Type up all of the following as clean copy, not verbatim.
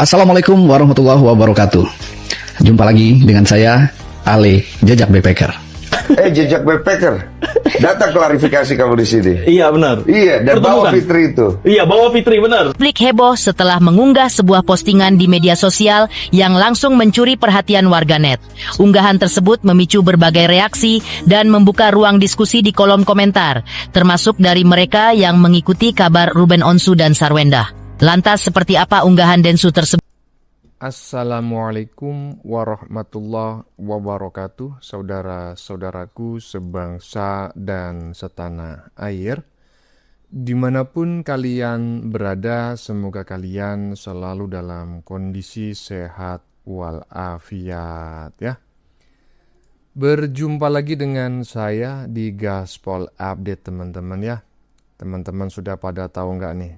Assalamualaikum warahmatullahi wabarakatuh. Jumpa lagi dengan saya, Ale, Jejak Backpacker. Jejak Backpacker, data klarifikasi kamu di sini. Iya benar. Iya, dan bawa Fitri itu. Iya, bawa Fitri benar. Publik heboh setelah mengunggah sebuah postingan di media sosial yang langsung mencuri perhatian warganet. Unggahan tersebut memicu berbagai reaksi dan membuka ruang diskusi di kolom komentar, termasuk dari mereka yang mengikuti kabar Ruben Onsu dan Sarwenda. Lantas seperti apa unggahan Densu tersebut? Assalamualaikum warahmatullahi wabarakatuh, saudara-saudaraku sebangsa dan setanah air. Dimanapun kalian berada, semoga kalian selalu dalam kondisi sehat walafiat ya. Berjumpa lagi dengan saya di Gaspol Update teman-teman ya. Teman-teman sudah pada tahu nggak nih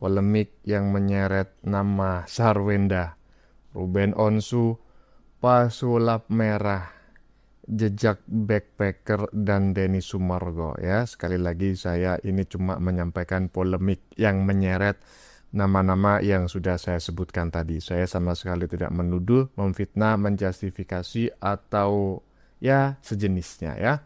polemik yang menyeret nama Sarwenda, Ruben Onsu, Pasulap Merah, Jejak Backpacker, dan Denny Sumargo ya. Sekali lagi saya ini cuma menyampaikan polemik yang menyeret nama-nama yang sudah saya sebutkan tadi. Saya sama sekali tidak menuduh, memfitnah, menjustifikasi atau ya sejenisnya ya.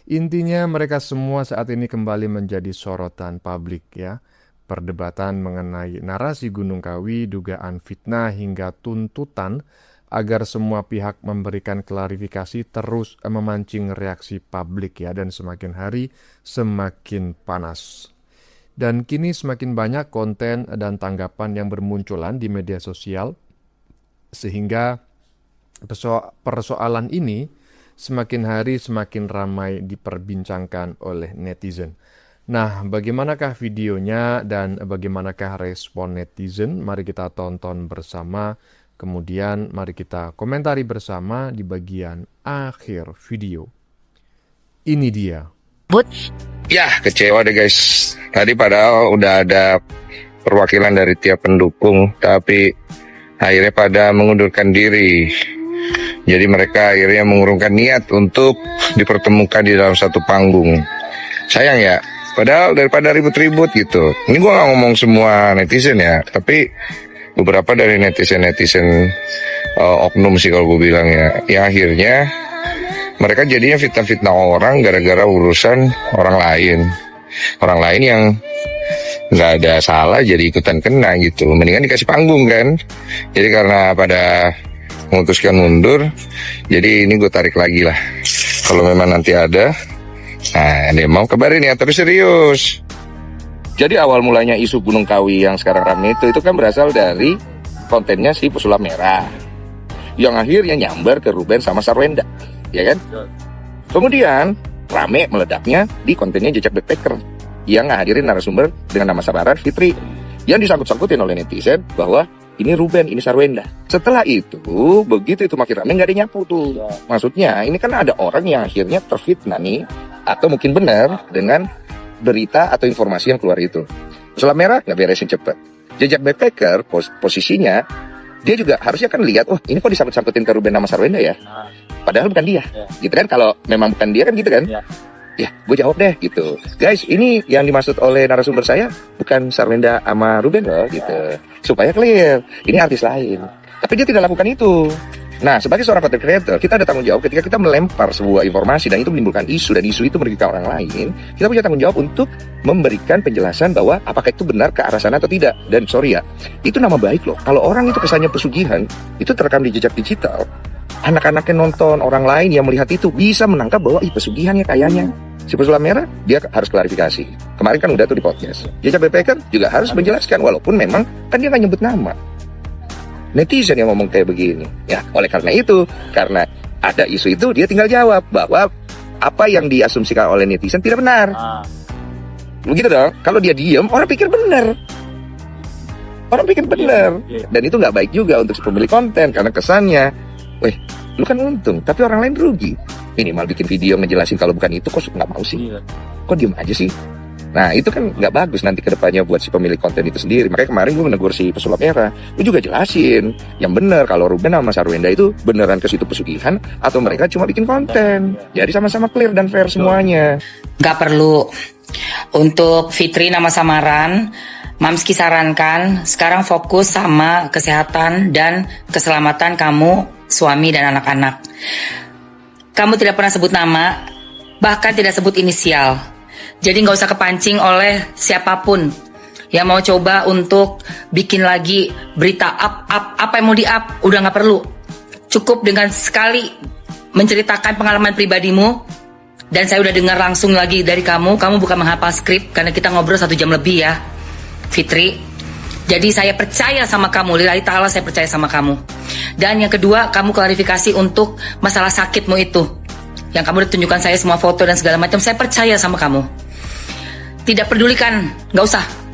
Intinya mereka semua saat ini kembali menjadi sorotan publik ya. Perdebatan mengenai narasi Gunung Kawi, dugaan fitnah hingga tuntutan agar semua pihak memberikan klarifikasi terus memancing reaksi publik ya, dan semakin hari semakin panas. Dan kini semakin banyak konten dan tanggapan yang bermunculan di media sosial sehingga persoalan ini semakin hari semakin ramai diperbincangkan oleh netizen. Nah, bagaimanakah videonya dan bagaimanakah respon netizen? Mari kita tonton bersama, kemudian mari kita komentari bersama di bagian akhir video. Ini dia. Ya, kecewa deh guys. Tadi padahal udah ada perwakilan dari tiap pendukung, tapi akhirnya pada mengundurkan diri. Jadi mereka akhirnya mengurungkan niat untuk dipertemukan di dalam satu panggung. Sayang ya. Padahal daripada ribut-ribut gitu. Ini gue gak ngomong semua netizen ya, tapi beberapa dari netizen oknum sih kalau gue bilang ya. Yang akhirnya mereka jadinya fitnah-fitnah orang gara-gara urusan orang lain. Orang lain yang gak ada salah jadi ikutan kena gitu. Mendingan dikasih panggung kan. Jadi karena pada memutuskan mundur, jadi ini gue tarik lagi lah. Kalau memang nanti ada, nah, dia mau kabarin ya, tapi serius. Jadi awal mulanya isu Gunung Kawi yang sekarang ramai itu kan berasal dari kontennya si Pesulap Merah, yang akhirnya nyambar ke Ruben sama Sarwenda, ya kan? Kemudian rame meledaknya di kontennya Jejak Backpacker, yang ngahadirin narasumber dengan nama samaran Fitri, yang disangkut-sangkutin oleh netizen bahwa ini Ruben, ini Sarwenda. Setelah itu, begitu itu makin rame, nggak ada nyapu tuh. Maksudnya, ini kan ada orang yang akhirnya terfitnah nih, atau mungkin benar dengan berita atau informasi yang keluar itu. Pesulap Merah nggak beresin cepet. Jejak Backpacker posisinya dia juga harusnya kan lihat, oh ini kok disangkut-sangkutin ke Ruben sama Sarwenda ya. Padahal bukan dia, gitu kan? Kalau memang bukan dia kan gitu kan? Ya, gue jawab deh gitu. Guys, ini yang dimaksud oleh narasumber saya bukan Sarwenda sama Ruben loh gitu. Supaya clear, ini artis lain. Tapi dia tidak lakukan itu. Nah, sebagai seorang content creator, kita ada tanggung jawab ketika kita melempar sebuah informasi dan itu menimbulkan isu, dan isu itu merugikan orang lain. Kita punya tanggung jawab untuk memberikan penjelasan bahwa apakah itu benar ke arah sana atau tidak. Dan sorry ya, itu nama baik loh. Kalau orang itu kesannya pesugihan, itu terekam di jejak digital. Anak-anaknya nonton, orang lain yang melihat itu bisa menangkap bahwa pesugihan ya kayaknya. Si Pesulap Merah, dia harus klarifikasi. Kemarin kan udah tuh di podcast. Jejak Backpacker juga harus menjelaskan, walaupun memang kan dia nggak nyebut nama. Netizen yang ngomong kayak begini. Ya, oleh karena itu, karena ada isu itu, dia tinggal jawab bahwa apa yang diasumsikan oleh netizen tidak benar. Begitu dong. Kalau dia diem, orang pikir benar. Orang pikir benar. Dan itu nggak baik juga untuk si pemilik konten, karena kesannya, weh, lu kan untung, tapi orang lain rugi. Minimal bikin video ngejelasin kalau bukan itu, kok nggak mau sih? Kok diem aja sih? Nah, itu kan nggak bagus nanti ke depannya buat si pemilik konten itu sendiri. Makanya kemarin gue menegur si Pesulap Merah. Gue juga jelasin yang benar kalau Ruben sama Sarwenda itu beneran ke situ pesugihan atau mereka cuma bikin konten. Jadi sama-sama clear dan fair semuanya. Nggak perlu untuk Fitri nama samaran Mamski sarankan sekarang fokus sama kesehatan dan keselamatan kamu, suami dan anak-anak. Kamu tidak pernah sebut nama, bahkan tidak sebut inisial. Jadi nggak usah kepancing oleh siapapun yang mau coba untuk bikin lagi berita apa yang mau di-up, udah nggak perlu. Cukup dengan sekali menceritakan pengalaman pribadimu, dan saya udah dengar langsung lagi dari kamu bukan menghafal skrip, karena kita ngobrol 1 jam lebih ya, Fitri. Jadi saya percaya sama kamu, lillahi ta'ala saya percaya sama kamu. Dan yang kedua, kamu klarifikasi untuk masalah sakitmu itu. Yang kamu udah tunjukkan saya semua foto dan segala macam, saya percaya sama kamu. Tidak pedulikan,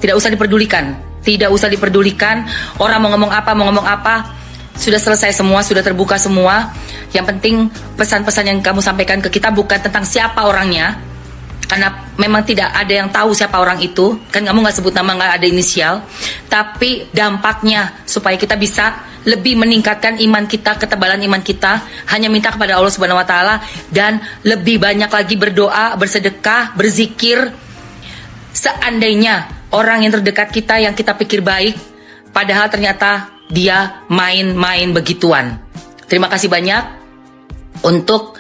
tidak usah diperdulikan. Tidak usah diperdulikan, orang mau ngomong apa, sudah selesai semua, sudah terbuka semua. Yang penting pesan-pesan yang kamu sampaikan ke kita bukan tentang siapa orangnya, karena memang tidak ada yang tahu siapa orang itu, kan kamu nggak sebut nama, nggak ada inisial, tapi dampaknya supaya kita bisa lebih meningkatkan iman kita, ketebalan iman kita, hanya minta kepada Allah Subhanahu Wa Taala dan lebih banyak lagi berdoa, bersedekah, berzikir. Seandainya orang yang terdekat kita yang kita pikir baik, padahal ternyata dia main-main begituan. Terima kasih banyak untuk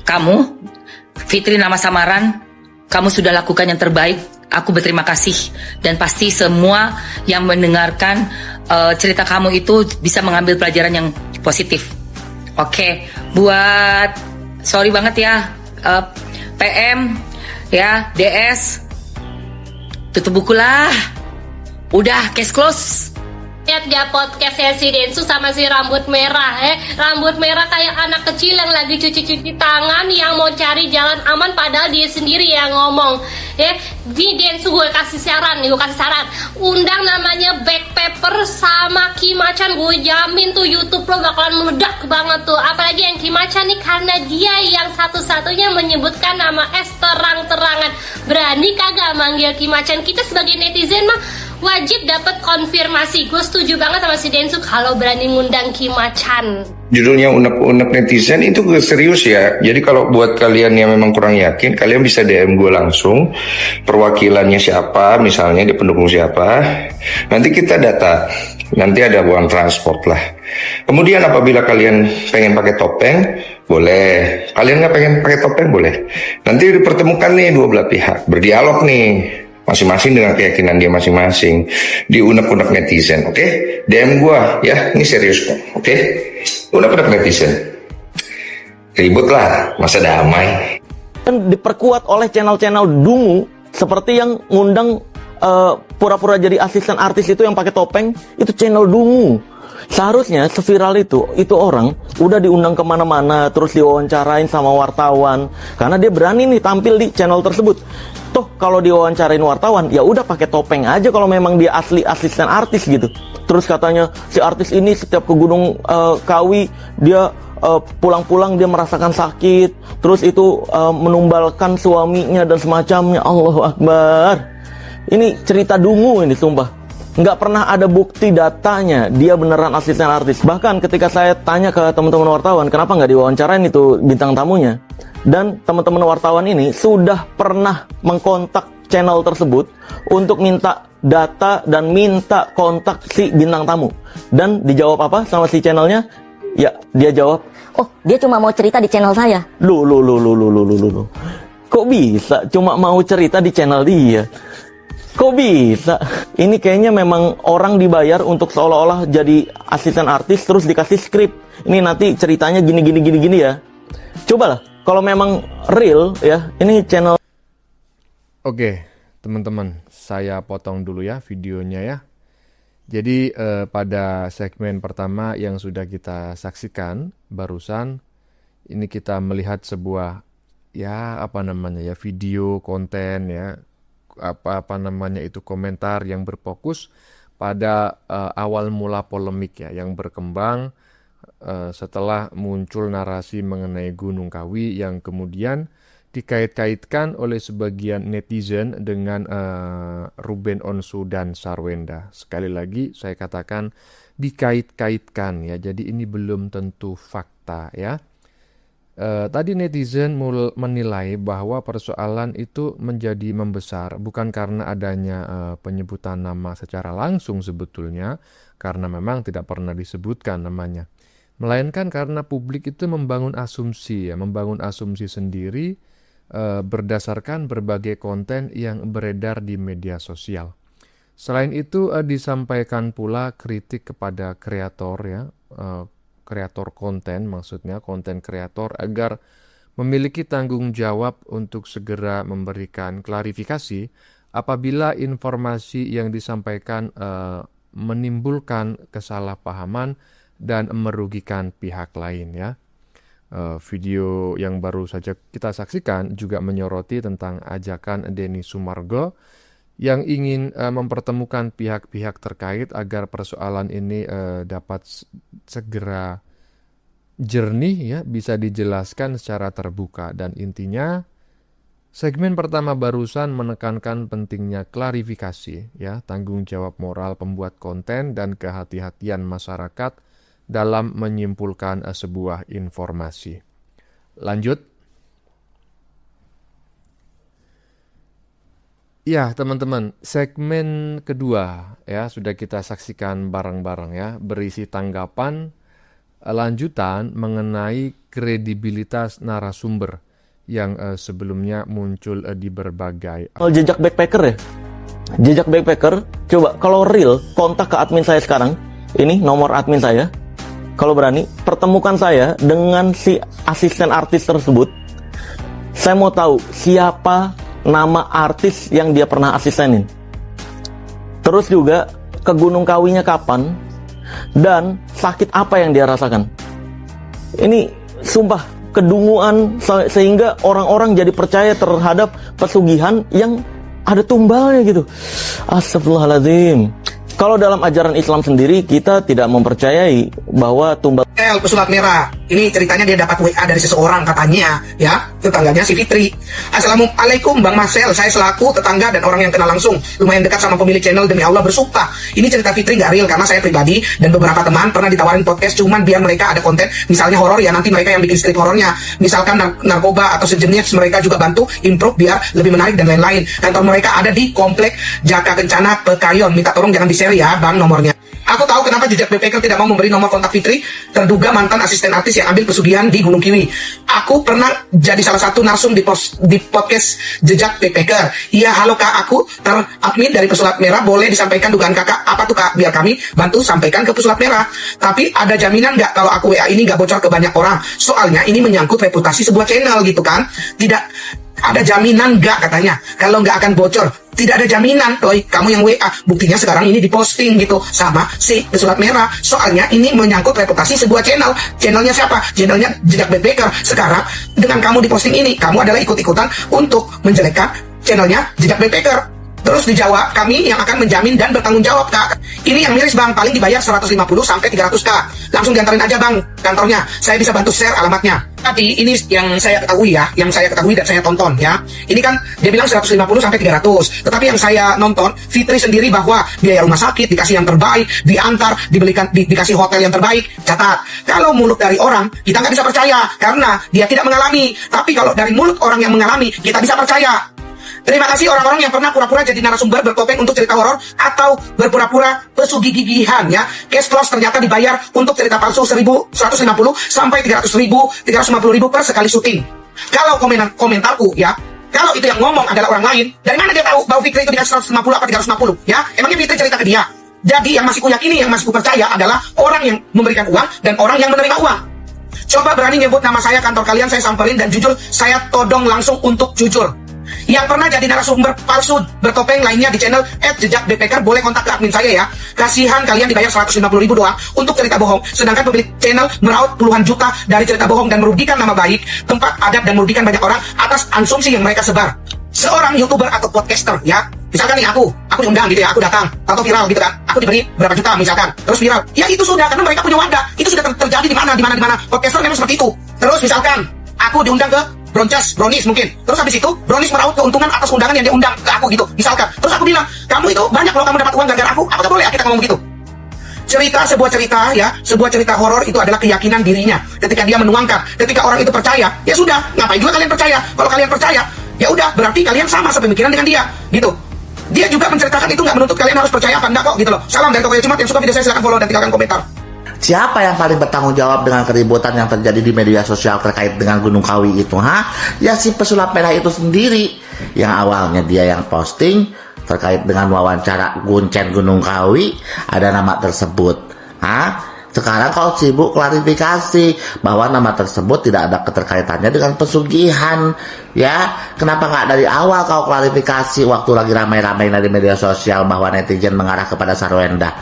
kamu, Fitri nama samaran. Kamu sudah lakukan yang terbaik. Aku berterima kasih. Dan pasti semua yang mendengarkan cerita kamu itu bisa mengambil pelajaran yang positif. Oke, buat sorry banget ya, PM ya, DS, tutup buku lah. Udah, case close. Lihat gak podcastnya si Densu sama si rambut merah rambut merah kayak anak kecil yang lagi cuci-cuci tangan, yang mau cari jalan aman padahal dia sendiri yang ngomong. Di Densu gue kasih saran, undang namanya Back Paper sama Kimacan, gue jamin tuh YouTube lo bakalan meledak banget tuh. Apalagi yang Kimacan nih, karena dia yang satu-satunya menyebutkan nama S terang-terangan. Berani kagak manggil Kimacan? Kita sebagai netizen mah wajib dapat konfirmasi. Gue setuju banget sama si Densu kalau berani ngundang Kimacan. Judulnya unek-unek netizen itu serius ya. Jadi kalau buat kalian yang memang kurang yakin, kalian bisa DM gue langsung. Perwakilannya siapa, misalnya di pendukung siapa. Nanti kita data. Nanti ada uang transport lah. Kemudian apabila kalian pengen pakai topeng, boleh. Kalian nggak pengen pakai topeng, boleh. Nanti dipertemukan nih dua belah pihak, berdialog nih. Masing-masing dengan keyakinan dia masing-masing di unek-unek netizen, oke? DM gua ya, ini serius kok, oke? Unek-unek netizen, ribut lah, masa damai. Dan diperkuat oleh channel-channel dungu seperti yang ngundang pura-pura jadi asisten artis itu yang pakai topeng, itu channel dungu. Seharusnya seviral itu orang udah diundang kemana-mana, terus diwawancarain sama wartawan, karena dia berani nih tampil di channel tersebut. Toh kalau diwawancarain wartawan, ya udah pakai topeng aja kalau memang dia asli asisten artis gitu. Terus katanya si artis ini setiap ke Gunung Kawi dia pulang-pulang dia merasakan sakit, terus itu menumbalkan suaminya dan semacamnya. Allahu Akbar. Ini cerita dungu ini, sumpah. Nggak pernah ada bukti datanya dia beneran asisten artis. Bahkan ketika saya tanya ke teman-teman wartawan, kenapa nggak diwawancarain itu bintang tamunya, dan teman-teman wartawan ini sudah pernah mengkontak channel tersebut untuk minta data dan minta kontak si bintang tamu. Dan dijawab apa sama si channelnya? Ya, dia jawab, oh, dia cuma mau cerita di channel saya. Loh. Kok bisa cuma mau cerita di channel dia? Kok bisa? Ini kayaknya memang orang dibayar untuk seolah-olah jadi asisten artis terus dikasih skrip. Ini nanti ceritanya gini ya. Cobalah, kalau memang real ya, ini channel. Oke, teman-teman, saya potong dulu ya videonya ya. Jadi pada segmen pertama yang sudah kita saksikan barusan, ini kita melihat sebuah video konten ya, itu komentar yang berfokus pada awal mula polemik ya, yang berkembang setelah muncul narasi mengenai Gunung Kawi yang kemudian dikait-kaitkan oleh sebagian netizen dengan Ruben Onsu dan Sarwenda. Sekali lagi saya katakan dikait-kaitkan ya, jadi ini belum tentu fakta ya. Tadi netizen menilai bahwa persoalan itu menjadi membesar bukan karena adanya penyebutan nama secara langsung sebetulnya, karena memang tidak pernah disebutkan namanya. Melainkan karena publik itu membangun asumsi sendiri berdasarkan berbagai konten yang beredar di media sosial. Selain itu disampaikan pula kritik kepada kreator ya, kreator konten, maksudnya konten kreator, agar memiliki tanggung jawab untuk segera memberikan klarifikasi apabila informasi yang disampaikan menimbulkan kesalahpahaman dan merugikan pihak lain ya. Video yang baru saja kita saksikan juga menyoroti tentang ajakan Denny Sumargo yang ingin mempertemukan pihak-pihak terkait agar persoalan ini dapat segera jernih ya, bisa dijelaskan secara terbuka. Dan intinya segmen pertama barusan menekankan pentingnya klarifikasi ya, tanggung jawab moral pembuat konten dan kehati-hatian masyarakat dalam menyimpulkan sebuah informasi. Lanjut. Ya teman-teman, segmen kedua ya sudah kita saksikan bareng-bareng ya, berisi tanggapan lanjutan mengenai kredibilitas narasumber yang sebelumnya muncul di berbagai. Kalau jejak backpacker ya, jejak backpacker, coba kalau real kontak ke admin saya sekarang, ini nomor admin saya, kalau berani pertemukan saya dengan si asisten artis tersebut, saya mau tahu siapa nama artis yang dia pernah asistenin. Terus juga ke Gunung Kawinya kapan dan sakit apa yang dia rasakan. Ini sumpah kedunguan sehingga orang-orang jadi percaya terhadap pesugihan yang ada tumbalnya gitu. Astagfirullahaladzim. Kalau dalam ajaran Islam sendiri kita tidak mempercayai bahwa tumbal pesulap merah. Ini ceritanya dia dapat WA dari seseorang katanya, ya, tetangganya si Fitri. Assalamualaikum Bang Marcel, saya selaku tetangga dan orang yang kenal langsung, lumayan dekat sama pemilik channel, demi Allah bersumpah. Ini cerita Fitri gak real karena saya pribadi dan beberapa teman pernah ditawarin podcast cuman biar mereka ada konten, misalnya horor ya, nanti mereka yang bikin skrip horornya, misalkan narkoba atau sejenis, mereka juga bantu improve biar lebih menarik dan lain-lain. Kantor mereka ada di Komplek Jaka Kencana Pekayon. Minta tolong jangan di-share ya Bang nomornya. Aku tahu kenapa jejak backpacker tidak mau memberi nomor kontak Fitri, terduga mantan asisten artis yang ambil pesugihan di Gunung Kiwi. Aku pernah jadi salah satu narsum di podcast jejak backpacker. Iya, halo Kak, aku teradmin dari Pesulap Merah, boleh disampaikan dugaan Kakak apa tuh Kak, biar kami bantu sampaikan ke Pesulap Merah. Tapi ada jaminan nggak kalau aku WA ini nggak bocor ke banyak orang? Soalnya ini menyangkut reputasi sebuah channel gitu kan. Tidak ada jaminan nggak katanya kalau nggak akan bocor. Tidak ada jaminan, doi. Kamu yang WA, buktinya sekarang ini diposting gitu sama si Pesulap Merah. Soalnya ini menyangkut reputasi sebuah channel. Channelnya siapa? Channelnya Jejak Backpacker. Sekarang dengan kamu diposting ini, kamu adalah ikut-ikutan untuk menjelekkan channelnya Jejak Backpacker. Terus dijawab, kami yang akan menjamin dan bertanggung jawab Kak. Ini yang miris Bang, paling dibayar 150 sampai 300 Kak. Langsung diantarin aja Bang kantornya. Saya bisa bantu share alamatnya. Tadi ini yang saya ketahui ya, yang saya ketahui dan saya tonton ya. Ini kan dia bilang 150 sampai 300. Tetapi yang saya nonton, Fitri sendiri bahwa biaya rumah sakit dikasih yang terbaik, diantar, dikasih hotel yang terbaik. Catat, kalau mulut dari orang kita nggak bisa percaya karena dia tidak mengalami. Tapi kalau dari mulut orang yang mengalami, kita bisa percaya. Terima kasih orang-orang yang pernah pura-pura jadi narasumber bertopeng untuk cerita horor atau berpura-pura pesugi gigihan ya. Cash plus ternyata dibayar untuk cerita palsu 150 sampai 350.000 per sekali syuting. Kalau komentarku ya, kalau itu yang ngomong adalah orang lain, dari mana dia tahu bahwa Fitri itu dikasih 150 apa 350 ya? Emangnya Fitri cerita ke dia? Jadi yang masih ku yakini, yang masih ku percaya adalah orang yang memberikan uang dan orang yang menerima uang. Coba berani nyebut nama saya, kantor kalian saya samperin dan jujur saya todong langsung untuk jujur. Yang pernah jadi narasumber palsu bertopeng lainnya di channel @jejak_backpacker boleh kontak ke admin saya ya. Kasihan kalian dibayar 150.000 doang untuk cerita bohong, sedangkan pemilik channel meraup puluhan juta dari cerita bohong dan merugikan nama baik, tempat adat dan merugikan banyak orang atas asumsi yang mereka sebar. Seorang YouTuber atau podcaster ya, misalkan nih aku diundang gitu ya, aku datang atau viral gitu kan, aku diberi berapa juta misalkan, terus viral, ya itu sudah karena mereka punya wadah, itu sudah terjadi di mana podcaster memang seperti itu. Terus misalkan aku diundang ke Brownies mungkin. Terus habis itu Brownies meraup keuntungan atas undangan yang dia undang ke aku gitu. Misalkan. Terus aku bilang, kamu itu banyak loh kamu dapat uang gara-gara aku. Apakah boleh kita ngomong gitu? sebuah cerita horor itu adalah keyakinan dirinya. Ketika dia menuangkan, ketika orang itu percaya, ya sudah, ngapain juga kalian percaya? Kalau kalian percaya, ya udah, berarti kalian sama sepemikiran dengan dia, gitu. Dia juga menceritakan itu nggak menuntut kalian harus percaya apa enggak kok, gitu loh. Salam dari Toko Jumat. Yang suka video saya silahkan follow dan tinggalkan komentar. Siapa yang paling bertanggung jawab dengan keributan yang terjadi di media sosial terkait dengan Gunung Kawi itu? Ya si pesulap merah itu sendiri. Yang awalnya dia yang posting terkait dengan wawancara Kuncen Gunung Kawi, ada nama tersebut. Sekarang kau sibuk klarifikasi bahwa nama tersebut tidak ada keterkaitannya dengan pesugihan. Ya, kenapa nggak dari awal kau klarifikasi waktu lagi ramai-ramai di media sosial bahwa netizen mengarah kepada Sarwenda?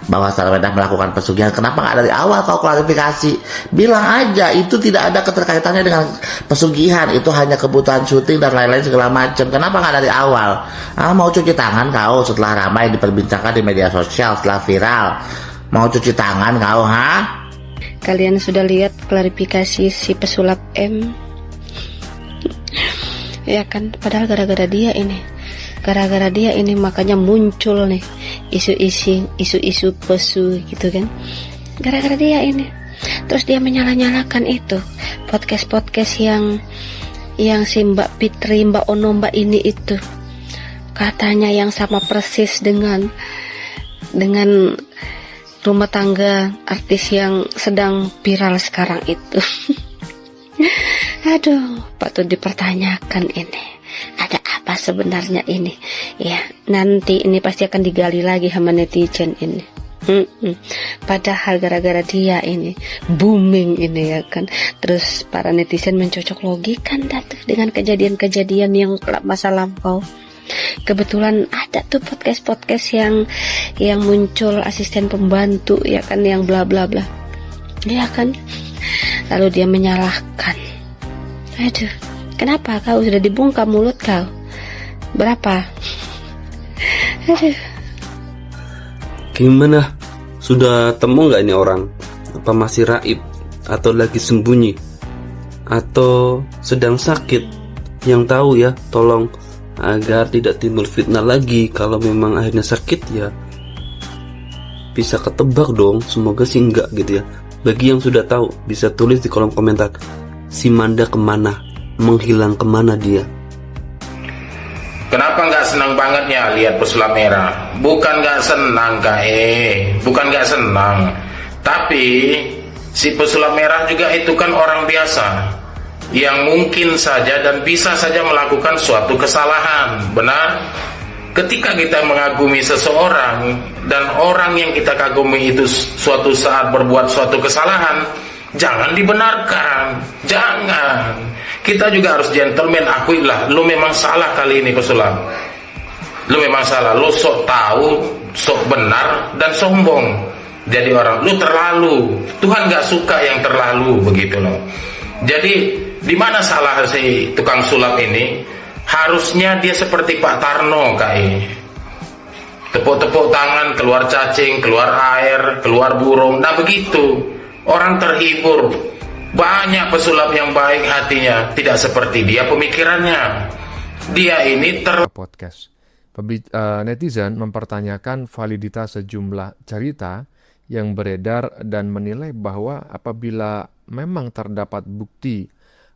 Bahwa Sarwenda melakukan pesugihan, kenapa nggak dari awal kau klarifikasi? Bilang aja itu tidak ada keterkaitannya dengan pesugihan, itu hanya kebutuhan syuting dan lain-lain segala macam. Kenapa nggak dari awal? Mau cuci tangan kau setelah ramai diperbincangkan di media sosial, setelah viral? Mau cuci tangan kau, Kalian sudah lihat klarifikasi si pesulap M? Ya kan, padahal gara-gara dia ini makanya muncul nih isu-isu pesu gitu kan, gara-gara dia ini. Terus dia menyala-nyalakan itu podcast yang si Mbak Fitri, Mbak Ono, Mbak ini itu katanya yang sama persis dengan rumah tangga artis yang sedang viral sekarang itu. Aduh, patut dipertanyakan ini. Ada apa sebenarnya ini? Ya, nanti ini pasti akan digali lagi sama netizen ini. Padahal gara-gara dia ini booming ini ya kan. Terus para netizen mencocok logikan dengan kejadian-kejadian yang masa lampau. Kebetulan ada tuh podcast yang muncul asisten pembantu ya kan, yang bla bla bla. Ya kan? Lalu dia menyalahkan. Aduh, kenapa kau sudah dibungkam mulut kau? Berapa? Aduh. Gimana? Sudah temu nggak ini orang? Apa masih raib? Atau lagi sembunyi? Atau sedang sakit? Yang tahu ya, tolong agar tidak timbul fitnah lagi. Kalau memang akhirnya sakit ya bisa ketebak dong. Semoga sih enggak gitu ya. Bagi yang sudah tahu bisa tulis di kolom komentar. Si Manda kemana? Menghilang kemana dia? Kenapa nggak senang bangetnya lihat pesulap merah? Bukan nggak senang bukan nggak senang. Tapi si pesulap merah juga itu kan orang biasa yang mungkin saja dan bisa saja melakukan suatu kesalahan, benar? Ketika kita mengagumi seseorang dan orang yang kita kagumi itu suatu saat berbuat suatu kesalahan, jangan dibenarkan, jangan. Kita juga harus gentleman, akuilah, lu memang salah kali ini pesulap. Lu memang salah, lu sok tahu, sok benar dan sombong. Jadi orang, lu terlalu. Tuhan gak suka yang terlalu begitu loh. Jadi di mana salah si tukang sulap ini? Harusnya dia seperti Pak Tarno tepuk-tepuk tangan, keluar cacing, keluar air, keluar burung. Nah begitu, orang terhibur. Banyak pesulap yang baik hatinya, tidak seperti dia pemikirannya. Dia ini podcast. Netizen mempertanyakan validitas sejumlah cerita yang beredar dan menilai bahwa apabila memang terdapat bukti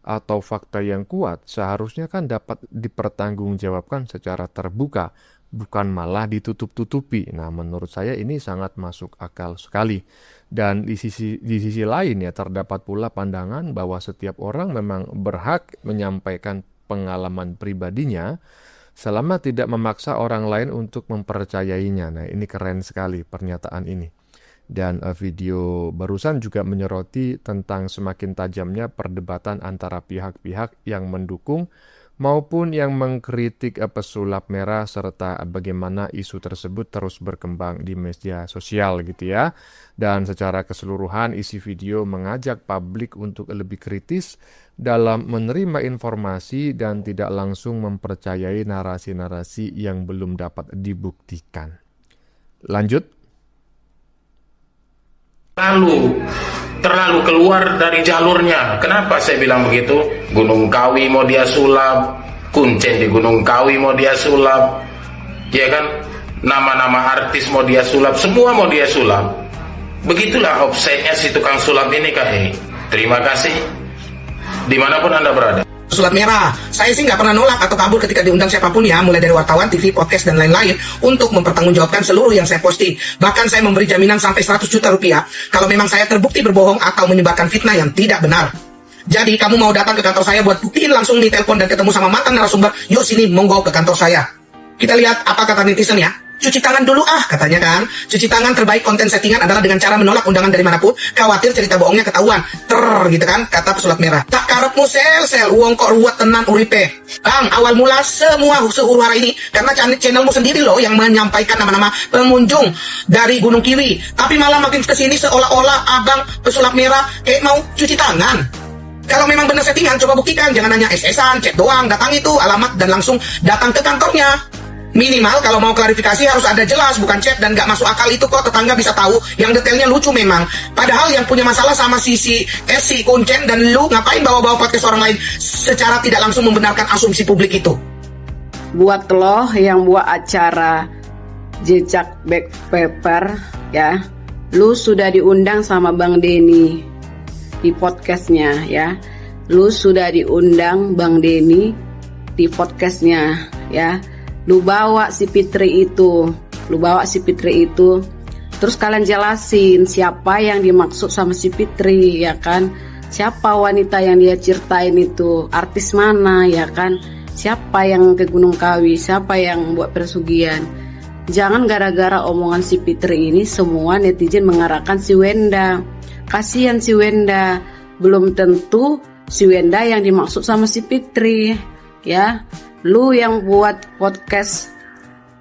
atau fakta yang kuat, seharusnya kan dapat dipertanggungjawabkan secara terbuka, bukan malah ditutup-tutupi. Nah, menurut saya ini sangat masuk akal sekali. Dan di sisi lain ya, terdapat pula pandangan bahwa setiap orang memang berhak menyampaikan pengalaman pribadinya selama tidak memaksa orang lain untuk mempercayainya. Nah, ini keren sekali pernyataan ini. Dan video barusan juga menyoroti tentang semakin tajamnya perdebatan antara pihak-pihak yang mendukung maupun yang mengkritik pesulap merah, serta bagaimana isu tersebut terus berkembang di media sosial gitu ya. Dan secara keseluruhan isi video mengajak publik untuk lebih kritis dalam menerima informasi dan tidak langsung mempercayai narasi-narasi yang belum dapat dibuktikan. Lanjut. Terlalu keluar dari jalurnya. Kenapa saya bilang begitu? Gunung Kawi mau dia sulap, Kuncen di Gunung Kawi mau dia sulap, ya kan? nama-nama artis mau dia sulap, semua mau dia sulap. Begitulah offsetnya si tukang sulap ini, Kak. Terima kasih dimanapun Anda berada. Pesulap merah, saya sih nggak pernah nolak atau kabur ketika diundang siapapun ya, mulai dari wartawan, TV, podcast, dan lain-lain, untuk mempertanggungjawabkan seluruh yang saya posting. Bahkan saya memberi jaminan sampai 100 juta rupiah kalau memang saya terbukti berbohong atau menyebarkan fitnah yang tidak benar. Jadi kamu mau datang ke kantor saya buat buktiin langsung di telepon dan ketemu sama mantan narasumber, yuk sini monggo ke kantor saya. Kita lihat apa kata netizen ya. Cuci tangan dulu katanya kan. Cuci tangan terbaik konten settingan adalah dengan cara menolak undangan dari manapun, khawatir cerita bohongnya ketahuan. Gitu kan, kata pesulap merah. Tak karepmu sel uang kok ruwet tenan uripe. Bang, awal mula semua huru-hara ini karena channelmu sendiri loh yang menyampaikan nama-nama pengunjung dari Gunung Kiwi. Tapi malah makin kesini seolah-olah abang pesulap merah kayak mau cuci tangan. Kalau memang benar settingan, coba buktikan. Jangan hanya SS-an, chat doang, datang itu alamat dan langsung datang ke kantornya. Minimal kalau mau klarifikasi harus ada jelas, bukan chat dan gak masuk akal itu kok tetangga bisa tahu. Yang detailnya lucu memang. Padahal yang punya masalah sama si Kuncen dan lu ngapain bawa-bawa podcast orang lain secara tidak langsung membenarkan asumsi publik itu. Buat lo yang buat acara Jejak Backpacker ya, lu sudah diundang sama Bang Denny di podcastnya ya. Lu sudah diundang Bang Denny di podcastnya ya. Lu bawa si Fitri itu, terus kalian jelasin siapa yang dimaksud sama si Fitri ya kan, siapa wanita yang dia ceritain itu, artis mana ya kan, siapa yang ke Gunung Kawi, siapa yang buat pesugihan. Jangan gara-gara omongan si Fitri ini semua netizen mengarahkan si Wenda. Kasihan si Wenda, belum tentu si Wenda yang dimaksud sama si Fitri ya. Lu yang buat podcast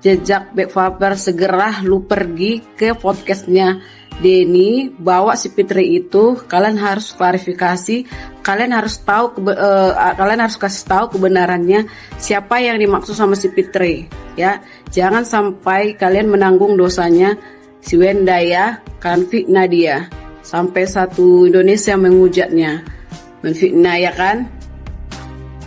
Jejak Backpacker, segera lu pergi ke podcastnya Denny, bawa si Fitri itu. Kalian harus klarifikasi, kalian harus kasih tahu kebenarannya siapa yang dimaksud sama si Fitri ya. Jangan sampai kalian menanggung dosanya si Wenda ya, kan fitnah dia sampai satu Indonesia menghujatnya, menfitnah ya kan.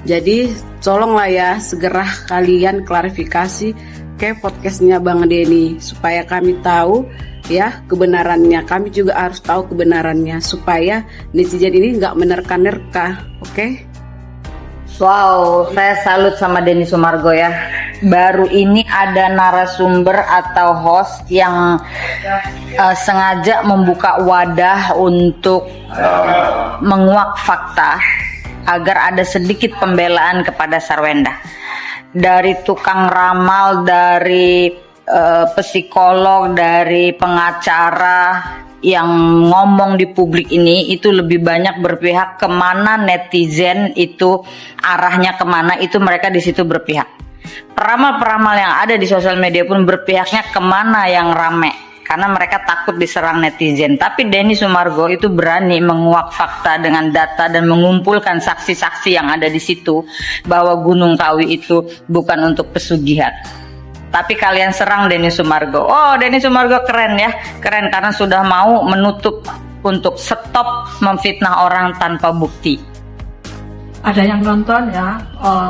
Jadi tolonglah ya, segera kalian klarifikasi ke podcastnya Bang Denny supaya kami tahu ya kebenarannya. Kami juga harus tahu kebenarannya supaya netizen ini nggak menerka-nerka. Oke? Wow, saya salut sama Denny Sumargo ya. Baru ini ada narasumber atau host yang sengaja membuka wadah untuk menguak fakta agar ada sedikit pembelaan kepada Sarwenda. Dari tukang ramal, dari psikolog, dari pengacara yang ngomong di publik ini itu lebih banyak berpihak kemana netizen itu arahnya kemana, itu mereka di situ berpihak. Peramal-peramal yang ada di sosial media pun berpihaknya kemana yang rame, karena mereka takut diserang netizen. Tapi Denny Sumargo itu berani menguak fakta dengan data dan mengumpulkan saksi-saksi yang ada di situ bahwa Gunung Kawi itu bukan untuk pesugihan. Tapi kalian serang Denny Sumargo. Oh, Denny Sumargo keren ya, keren karena sudah mau menutup untuk stop memfitnah orang tanpa bukti. Ada yang nonton ya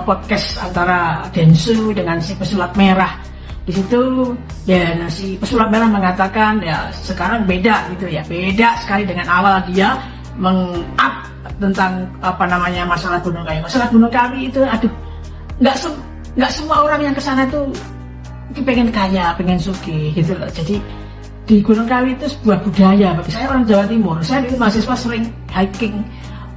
podcast antara Densu dengan si pesulap merah. Di situ ya si pesulap merah mengatakan ya sekarang beda gitu ya, beda sekali dengan awal dia meng-up tentang masalah Gunung Kawi. Masalah Gunung Kawi itu aduh nggak semua orang yang kesana tuh pengen kaya, pengen sugih gitu loh. Jadi di Gunung Kawi itu sebuah budaya. Bagi saya orang Jawa Timur, saya dulu mahasiswa sering hiking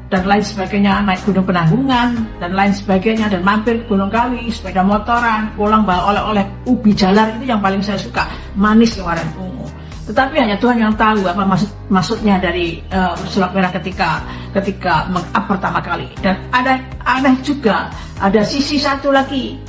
dan lain sebagainya, naik gunung Penanggungan dan lain sebagainya, dan mampir ke Gunung Kawi, sepeda motoran, pulang bawa oleh-oleh ubi jalar, itu yang paling saya suka, manis kemarin ungu. Tetapi hanya Tuhan yang tahu apa maksudnya dari pesulap merah ketika meng-up pertama kali. Dan ada aneh juga, ada sisi satu lagi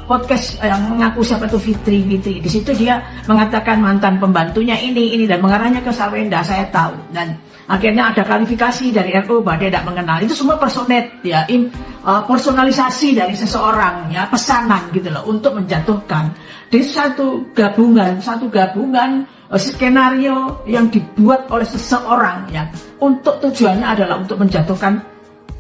podcast yang mengaku siapa itu Fitri. Di situ dia mengatakan mantan pembantunya ini dan mengarahnya ke Sarwenda, saya tahu. Dan akhirnya ada klarifikasi dari RU bahwa dia tidak mengenal. Itu semua personate ya, personalisasi dari seseorang ya, pesanan gitu loh untuk menjatuhkan. Di satu gabungan skenario yang dibuat oleh seseorang ya, untuk tujuannya adalah untuk menjatuhkan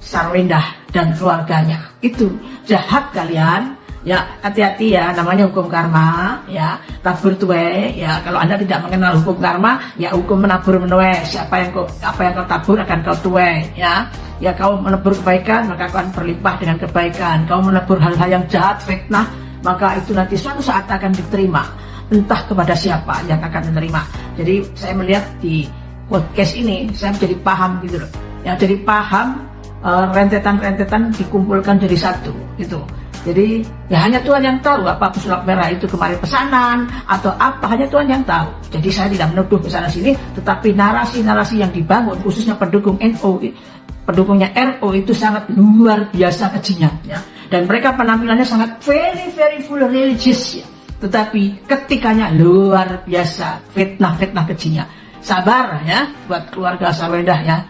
Sarwenda dan keluarganya. Itu jahat kalian Ya, hati-hati ya, namanya hukum karma, ya, tabur tuwe, ya, kalau Anda tidak mengenal hukum karma, ya hukum menabur menuai, apa yang kau tabur akan kau tuai, ya. Ya, kau menabur kebaikan, maka kau akan berlimpah dengan kebaikan. Kau menabur hal-hal yang jahat, fitnah, maka itu nanti suatu saat akan diterima, entah kepada siapa yang akan menerima. Jadi, saya melihat di podcast ini, saya menjadi paham gitu loh. Ya, jadi paham, rentetan-rentetan dikumpulkan jadi satu, gitu. Jadi ya hanya Tuhan yang tahu apa pesulap merah itu kemarin pesanan atau apa, hanya Tuhan yang tahu. Jadi saya tidak menuduh ke sana sini, tetapi narasi-narasi yang dibangun khususnya pendukungnya RO itu sangat luar biasa kejinya, ya. Dan mereka penampilannya sangat very full religious, ya. Tetapi ketikanya luar biasa, fitnah kejinya. Sabar ya buat keluarga Sarwendah ya.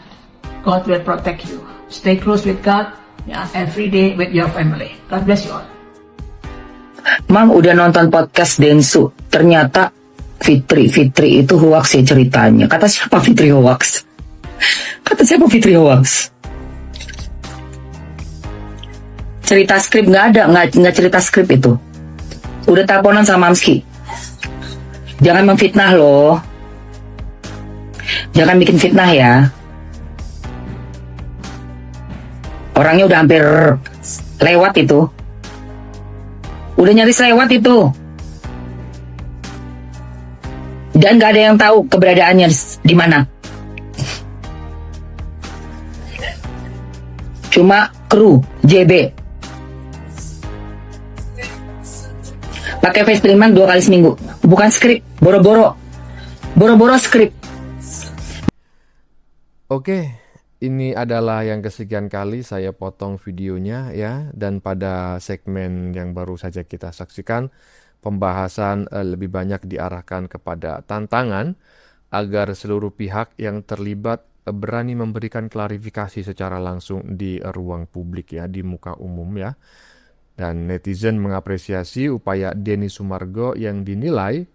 God will protect you. Stay close with God. Ya, every day with your family. God bless you all. Mam udah nonton podcast Densu. Ternyata Fitri itu hoax ya ceritanya. Kata siapa Fitri hoax? Cerita skrip nggak ada, nggak cerita skrip itu. Udah teleponan sama Mamski. Jangan memfitnah loh. Jangan bikin fitnah ya. Orangnya udah hampir lewat itu. Udah nyaris lewat itu. Dan gak ada yang tahu keberadaannya di mana. Cuma kru JB. Pakai face print 2 kali seminggu. Bukan skrip, boro-boro skrip. Oke. Ini adalah yang kesekian kali saya potong videonya ya, dan pada segmen yang baru saja kita saksikan, pembahasan lebih banyak diarahkan kepada tantangan agar seluruh pihak yang terlibat berani memberikan klarifikasi secara langsung di ruang publik ya, di muka umum ya. Dan netizen mengapresiasi upaya Denny Sumargo yang dinilai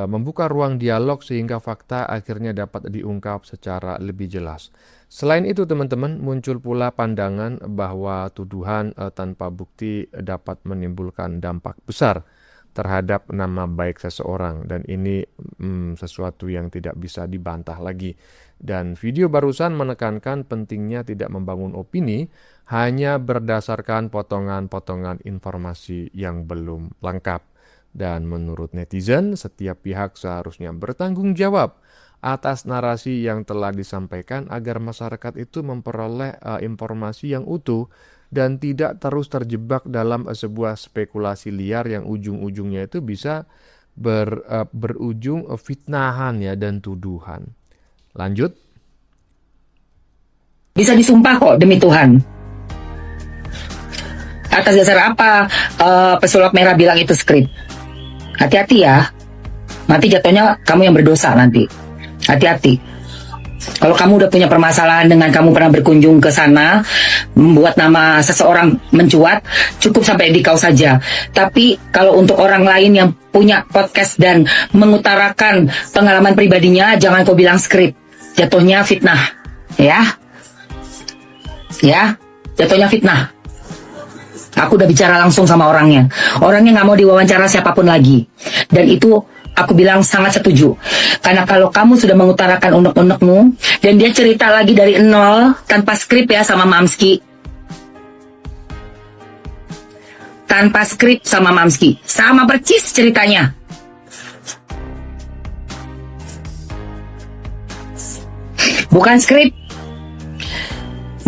membuka ruang dialog sehingga fakta akhirnya dapat diungkap secara lebih jelas. Selain itu teman-teman, muncul pula pandangan bahwa tuduhan tanpa bukti dapat menimbulkan dampak besar terhadap nama baik seseorang, dan ini sesuatu yang tidak bisa dibantah lagi. Dan video barusan menekankan pentingnya tidak membangun opini hanya berdasarkan potongan-potongan informasi yang belum lengkap. Dan menurut netizen, setiap pihak seharusnya bertanggung jawab atas narasi yang telah disampaikan agar masyarakat itu memperoleh informasi yang utuh dan tidak terus terjebak dalam sebuah spekulasi liar yang ujung-ujungnya itu bisa berujung fitnahan ya dan tuduhan. Lanjut. Bisa disumpah kok demi Tuhan. Atas dasar apa pesulap merah bilang itu skrip? Hati-hati ya. Nanti jatuhnya kamu yang berdosa nanti. Hati-hati. Kalau kamu udah punya permasalahan dengan kamu pernah berkunjung ke sana, membuat nama seseorang mencuat, cukup sampai di kau saja. Tapi kalau untuk orang lain yang punya podcast dan mengutarakan pengalaman pribadinya, jangan kau bilang skrip. Jatuhnya fitnah. Ya, jatuhnya fitnah. Aku udah bicara langsung sama orangnya. Orangnya nggak mau diwawancara siapapun lagi. Dan itu aku bilang sangat setuju. Karena kalau kamu sudah mengutarakan unek-unekmu, dan dia cerita lagi dari nol, tanpa skrip ya sama Mamski. Tanpa skrip sama Mamski. Sama percis ceritanya. Bukan skrip.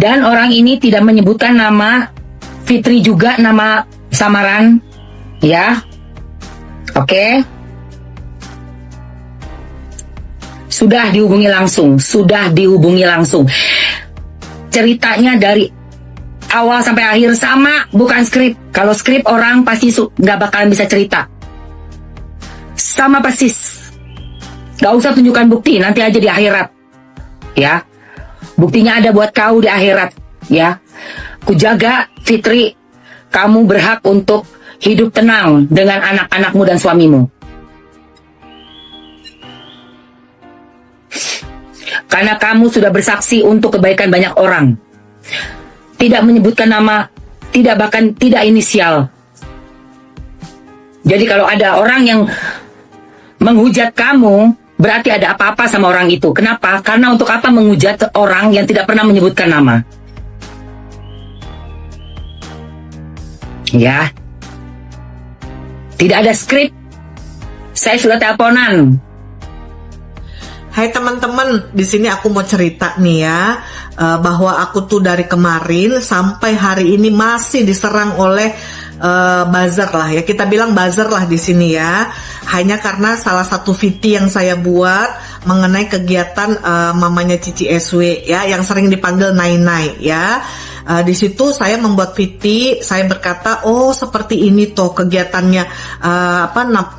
Dan orang ini tidak menyebutkan nama Fitri juga, nama samaran. Ya. Oke. Sudah dihubungi langsung. Ceritanya dari awal sampai akhir sama, bukan skrip. Kalau skrip orang pasti nggak bakalan bisa cerita. Sama persis. Gak usah tunjukkan bukti, nanti aja di akhirat. Ya. Buktinya ada buat kau di akhirat. Ya. Kujaga Fitri, kamu berhak untuk hidup tenang dengan anak-anakmu dan suamimu. Karena kamu sudah bersaksi untuk kebaikan banyak orang. Tidak menyebutkan nama, bahkan tidak inisial. Jadi kalau ada orang yang menghujat kamu, berarti ada apa-apa sama orang itu. Kenapa? Karena untuk apa menghujat orang yang tidak pernah menyebutkan nama? Ya. Tidak ada skrip. Saya sudah teleponan. Hai teman-teman, di sini aku mau cerita nih ya, bahwa aku tuh dari kemarin sampai hari ini masih diserang oleh buzzer lah ya, kita bilang buzzer lah di sini ya, hanya karena salah satu VT yang saya buat mengenai kegiatan mamanya Cici SW ya, yang sering dipanggil Nai-Nai ya. Di situ saya membuat VT, saya berkata, oh seperti ini tuh kegiatannya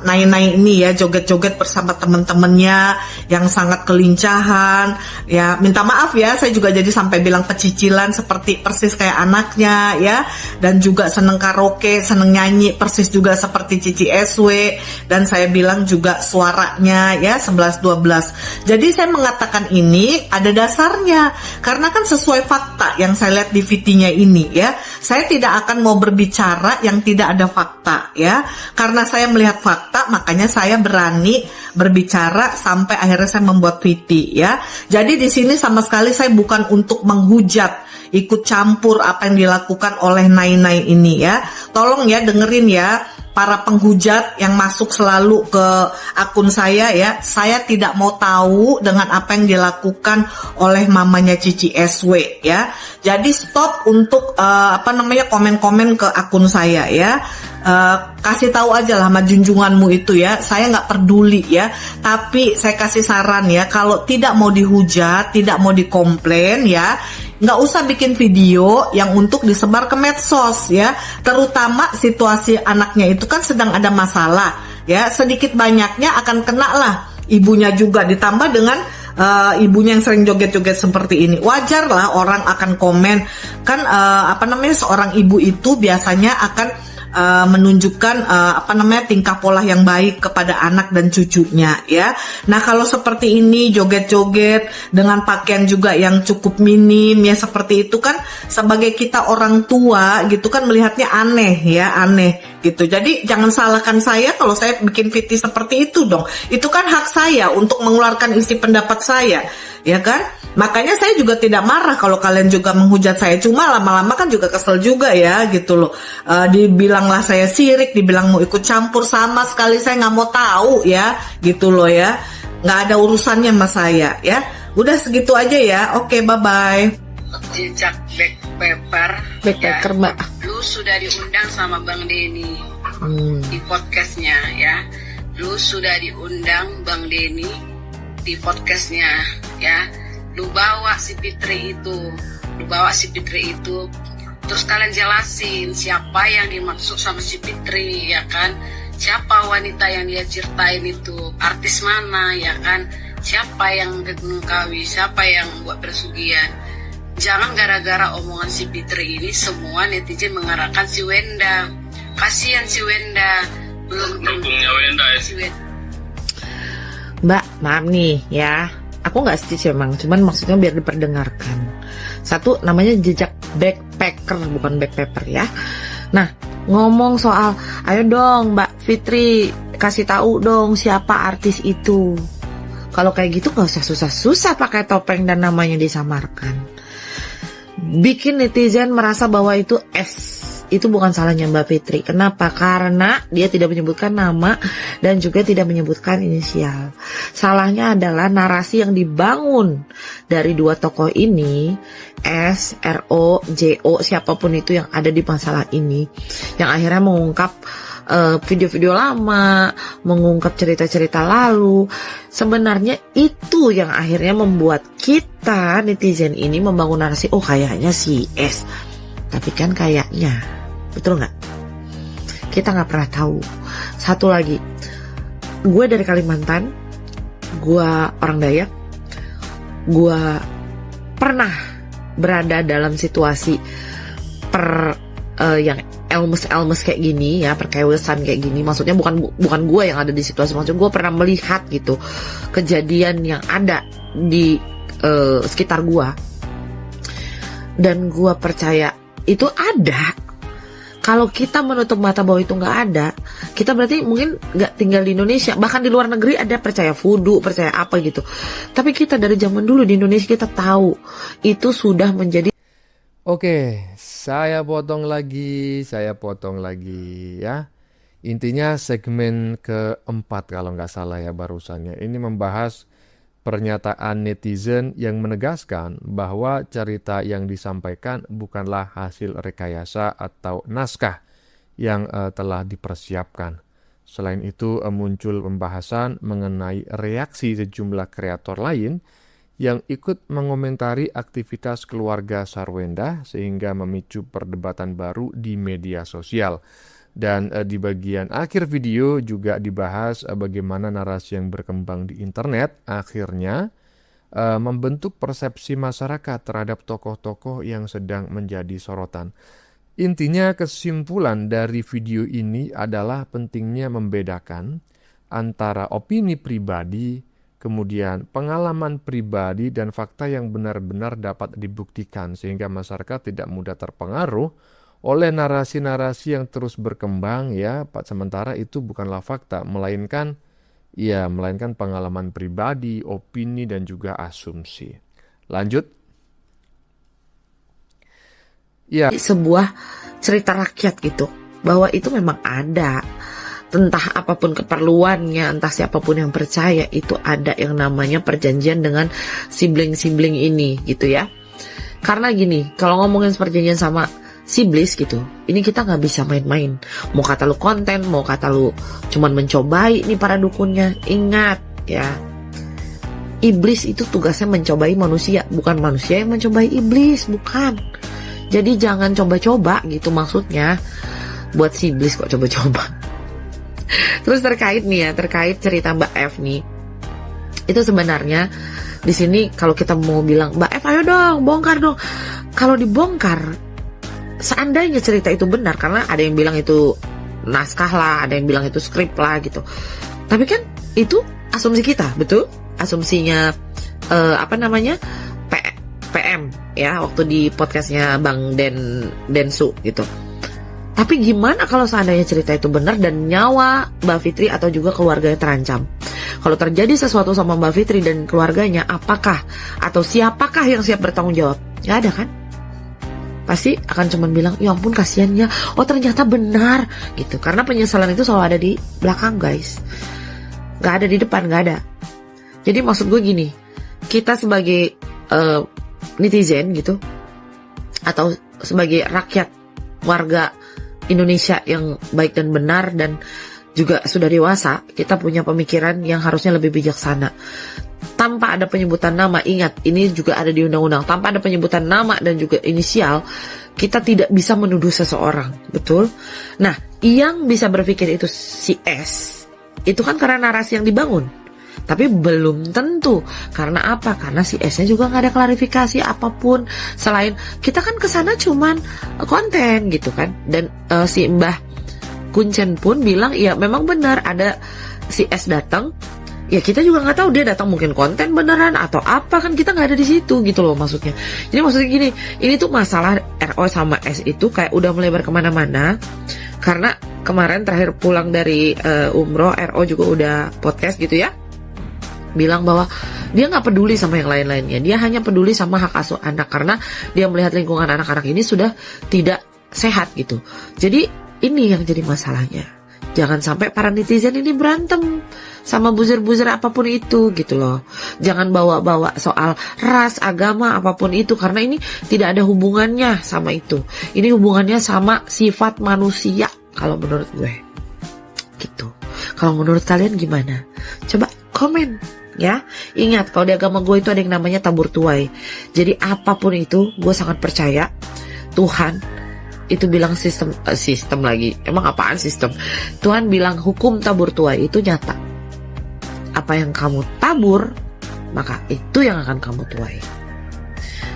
Nai-Nai ini ya, joget-joget bersama teman-temannya yang sangat kelincahan ya. Minta maaf ya, saya juga jadi sampai bilang pecicilan seperti persis kayak anaknya ya, dan juga seneng karaoke, seneng nyanyi persis juga seperti Cici SW, dan saya bilang juga suaranya ya 11-12. Jadi saya mengatakan ini ada dasarnya, karena kan sesuai fakta yang saya lihat di VT-nya ini ya. Saya tidak akan mau berbicara yang tidak ada fakta ya. Karena saya melihat fakta, makanya saya berani berbicara sampai akhirnya saya membuat VT ya. Jadi di sini sama sekali saya bukan untuk menghujat, ikut campur apa yang dilakukan oleh Nai-Nai ini ya. Tolong ya dengerin ya, para penghujat yang masuk selalu ke akun saya ya, saya tidak mau tahu dengan apa yang dilakukan oleh mamanya Cici SW ya. Jadi stop untuk komen-komen ke akun saya ya. Kasih tahu aja lah sama junjunganmu itu ya, saya nggak peduli ya. Tapi saya kasih saran ya, kalau tidak mau dihujat, tidak mau dikomplain ya, nggak usah bikin video yang untuk disebar ke medsos ya. Terutama situasi anaknya itu kan sedang ada masalah ya, sedikit banyaknya akan kena lah ibunya juga, ditambah dengan ibunya yang sering joget-joget seperti ini. Wajar lah orang akan komen kan, seorang ibu itu biasanya akan menunjukkan tingkah pola yang baik kepada anak dan cucunya ya. Nah kalau seperti ini joget-joget dengan pakaian juga yang cukup minim ya, seperti itu kan sebagai kita orang tua gitu kan melihatnya aneh ya, aneh gitu. Jadi jangan salahkan saya kalau saya bikin VT seperti itu dong. Itu kan hak saya untuk mengeluarkan isi pendapat saya ya kan. Makanya saya juga tidak marah kalau kalian juga menghujat saya, cuma lama-lama kan juga kesel juga ya gitu loh. Dibilanglah saya sirik, dibilang mau ikut campur, sama sekali saya nggak mau tahu ya gitu loh ya, nggak ada urusannya sama saya ya. Udah segitu aja ya, oke bye bye. Jejak backpacker Mbak, lu sudah diundang sama Bang Denny di podcastnya ya, lu sudah diundang Bang Denny di podcastnya ya. Lu bawa si Fitri itu, terus kalian jelasin siapa yang dimaksud sama si Fitri ya kan, siapa wanita yang dia ceritain itu, artis mana ya kan, siapa yang ke Gunung Kawi, siapa yang buat pesugihan. Jangan gara-gara omongan si Fitri ini semua netizen mengarahkan si Wenda. Kasihan si Wenda, belum dukungnya Wenda ya. Mbak, maaf nih ya, aku nggak setuju emang, cuman maksudnya biar diperdengarkan. Satu, namanya jejak backpacker bukan backpacker ya. Nah, ngomong soal, ayo dong Mbak Fitri kasih tahu dong siapa artis itu. Kalau kayak gitu nggak usah susah-susah pakai topeng dan namanya disamarkan. Bikin netizen merasa bahwa itu itu bukan salahnya Mbak Fitri. Kenapa? Karena dia tidak menyebutkan nama dan juga tidak menyebutkan inisial. Salahnya adalah narasi yang dibangun dari dua tokoh ini, S, RO, JO, siapapun itu yang ada di masalah ini, yang akhirnya mengungkap video-video lama, mengungkap cerita-cerita lalu. Sebenarnya itu yang akhirnya membuat kita netizen ini membangun narasi, oh kayaknya si S, tapi kan kayaknya, betul nggak? Kita nggak pernah tahu. Satu lagi, gue dari Kalimantan, gue orang Dayak, gue pernah berada dalam situasi yang elmes kayak gini ya, perkewesan kayak gini. Maksudnya bukan gue yang ada di situasi, maksudnya gue pernah melihat gitu kejadian yang ada di sekitar gue, dan gue percaya itu ada. Kalau kita menutup mata bahwa itu nggak ada, kita berarti mungkin nggak tinggal di Indonesia. Bahkan di luar negeri ada percaya voodoo, percaya apa gitu. Tapi kita dari zaman dulu di Indonesia kita tahu itu sudah menjadi. Oke, saya potong lagi ya. Intinya segmen keempat kalau nggak salah ya barusannya. Ini membahas pernyataan netizen yang menegaskan bahwa cerita yang disampaikan bukanlah hasil rekayasa atau naskah yang telah dipersiapkan. Selain itu muncul pembahasan mengenai reaksi sejumlah kreator lain yang ikut mengomentari aktivitas keluarga Sarwenda sehingga memicu perdebatan baru di media sosial. Dan di bagian akhir video juga dibahas bagaimana narasi yang berkembang di internet akhirnya membentuk persepsi masyarakat terhadap tokoh-tokoh yang sedang menjadi sorotan. Intinya kesimpulan dari video ini adalah pentingnya membedakan antara opini pribadi, kemudian pengalaman pribadi dan fakta yang benar-benar dapat dibuktikan sehingga masyarakat tidak mudah terpengaruh oleh narasi-narasi yang terus berkembang ya, sementara itu bukanlah fakta, melainkan pengalaman pribadi, opini dan juga asumsi. Lanjut. Ya, sebuah cerita rakyat gitu, bahwa itu memang ada. Entah apapun keperluannya, entah siapapun yang percaya, itu ada yang namanya perjanjian dengan sibling-sibling ini gitu ya. Karena gini, kalau ngomongin perjanjian sama siblis gitu, ini kita nggak bisa main-main. Mau kata lu konten, mau kata lu cuman mencobai nih para dukunnya. Ingat ya, iblis itu tugasnya mencobai manusia, bukan manusia yang mencobai iblis, bukan. Jadi jangan coba-coba gitu maksudnya. Buat si iblis kok coba-coba. Terus terkait cerita Mbak F nih, itu sebenarnya di sini kalau kita mau bilang Mbak F ayo dong bongkar dong. Kalau dibongkar, seandainya cerita itu benar, karena ada yang bilang itu naskah lah, ada yang bilang itu skrip lah gitu. Tapi kan itu asumsi kita, betul? Asumsinya PM ya waktu di podcastnya Bang Densu gitu. Tapi gimana kalau seandainya cerita itu benar dan nyawa Mbak Fitri atau juga keluarganya terancam? Kalau terjadi sesuatu sama Mbak Fitri dan keluarganya, apakah atau siapakah yang siap bertanggung jawab? Nggak ada kan? Pasti akan cuman bilang, ya ampun kasihannya, oh ternyata benar gitu. Karena penyesalan itu selalu ada di belakang guys, nggak ada di depan, nggak ada. Jadi maksud gue gini, kita sebagai netizen gitu, atau sebagai rakyat warga Indonesia yang baik dan benar dan juga sudah dewasa, kita punya pemikiran yang harusnya lebih bijaksana. Tanpa ada penyebutan nama, ingat ini juga ada di undang-undang, tanpa ada penyebutan nama dan juga inisial, kita tidak bisa menuduh seseorang, betul? Nah, yang bisa berpikir itu si S, itu kan karena narasi yang dibangun. Tapi belum tentu, karena apa? Karena si S-nya juga nggak ada klarifikasi apapun selain kita kan kesana cuman konten gitu kan. Dan si Mbah Kuncen pun bilang ya memang benar ada si S datang. Ya kita juga nggak tahu dia datang mungkin konten beneran atau apa, kan kita nggak ada di situ gitu loh maksudnya. Jadi maksudnya gini, ini tuh masalah RO sama S itu kayak udah melebar kemana-mana. Karena kemarin terakhir pulang dari umroh, RO juga udah podcast gitu ya, bilang bahwa dia nggak peduli sama yang lain-lainnya, dia hanya peduli sama hak asuh anak karena dia melihat lingkungan anak-anak ini sudah tidak sehat gitu. Jadi ini yang jadi masalahnya. Jangan sampai para netizen ini berantem sama buzzer-buzzer apapun itu gitu loh. Jangan bawa-bawa soal ras, agama, apapun itu, karena ini tidak ada hubungannya sama itu. Ini hubungannya sama sifat manusia kalau menurut gue gitu. Kalau menurut kalian gimana? Coba komen ya. Ingat, kalau di agama gue itu ada yang namanya tabur tuai. Jadi apapun itu, gue sangat percaya Tuhan itu bilang sistem lagi. Emang apaan sistem? Tuhan bilang hukum tabur tuai itu nyata. Apa yang kamu tabur, maka itu yang akan kamu tuai.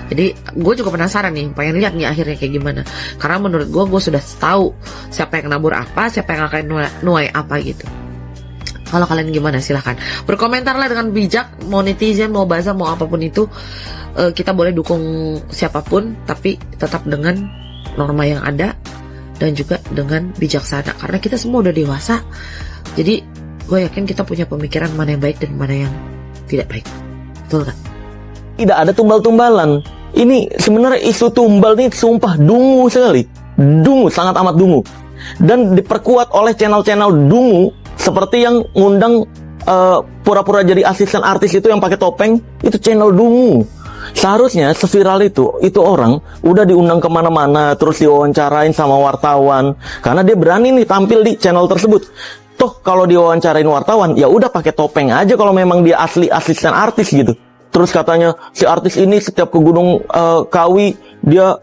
Jadi gue juga penasaran nih, pengen lihat nih akhirnya kayak gimana. Karena menurut gue sudah tahu siapa yang nabur apa, siapa yang akan nuai apa gitu. Kalau kalian gimana silahkan berkomentarlah dengan bijak. Mau netizen, mau baza, mau apapun itu, kita boleh dukung siapapun, tapi tetap dengan norma yang ada dan juga dengan bijaksana, karena kita semua udah dewasa. Jadi gue yakin kita punya pemikiran mana yang baik dan mana yang tidak baik. Betul kan? Tidak ada tumbal-tumbalan. Ini sebenarnya isu tumbal ini sumpah dungu sekali. Dungu, sangat amat dungu. Dan diperkuat oleh channel-channel dungu seperti yang ngundang pura-pura jadi asisten artis itu yang pakai topeng, itu channel dungu. Seharusnya seviral itu orang udah diundang kemana-mana, terus diwawancarain sama wartawan, karena dia berani nih tampil di channel tersebut. Toh kalau diwawancarain wartawan, ya udah pakai topeng aja kalau memang dia asli asisten artis gitu. Terus katanya si artis ini setiap ke Gunung Kawi dia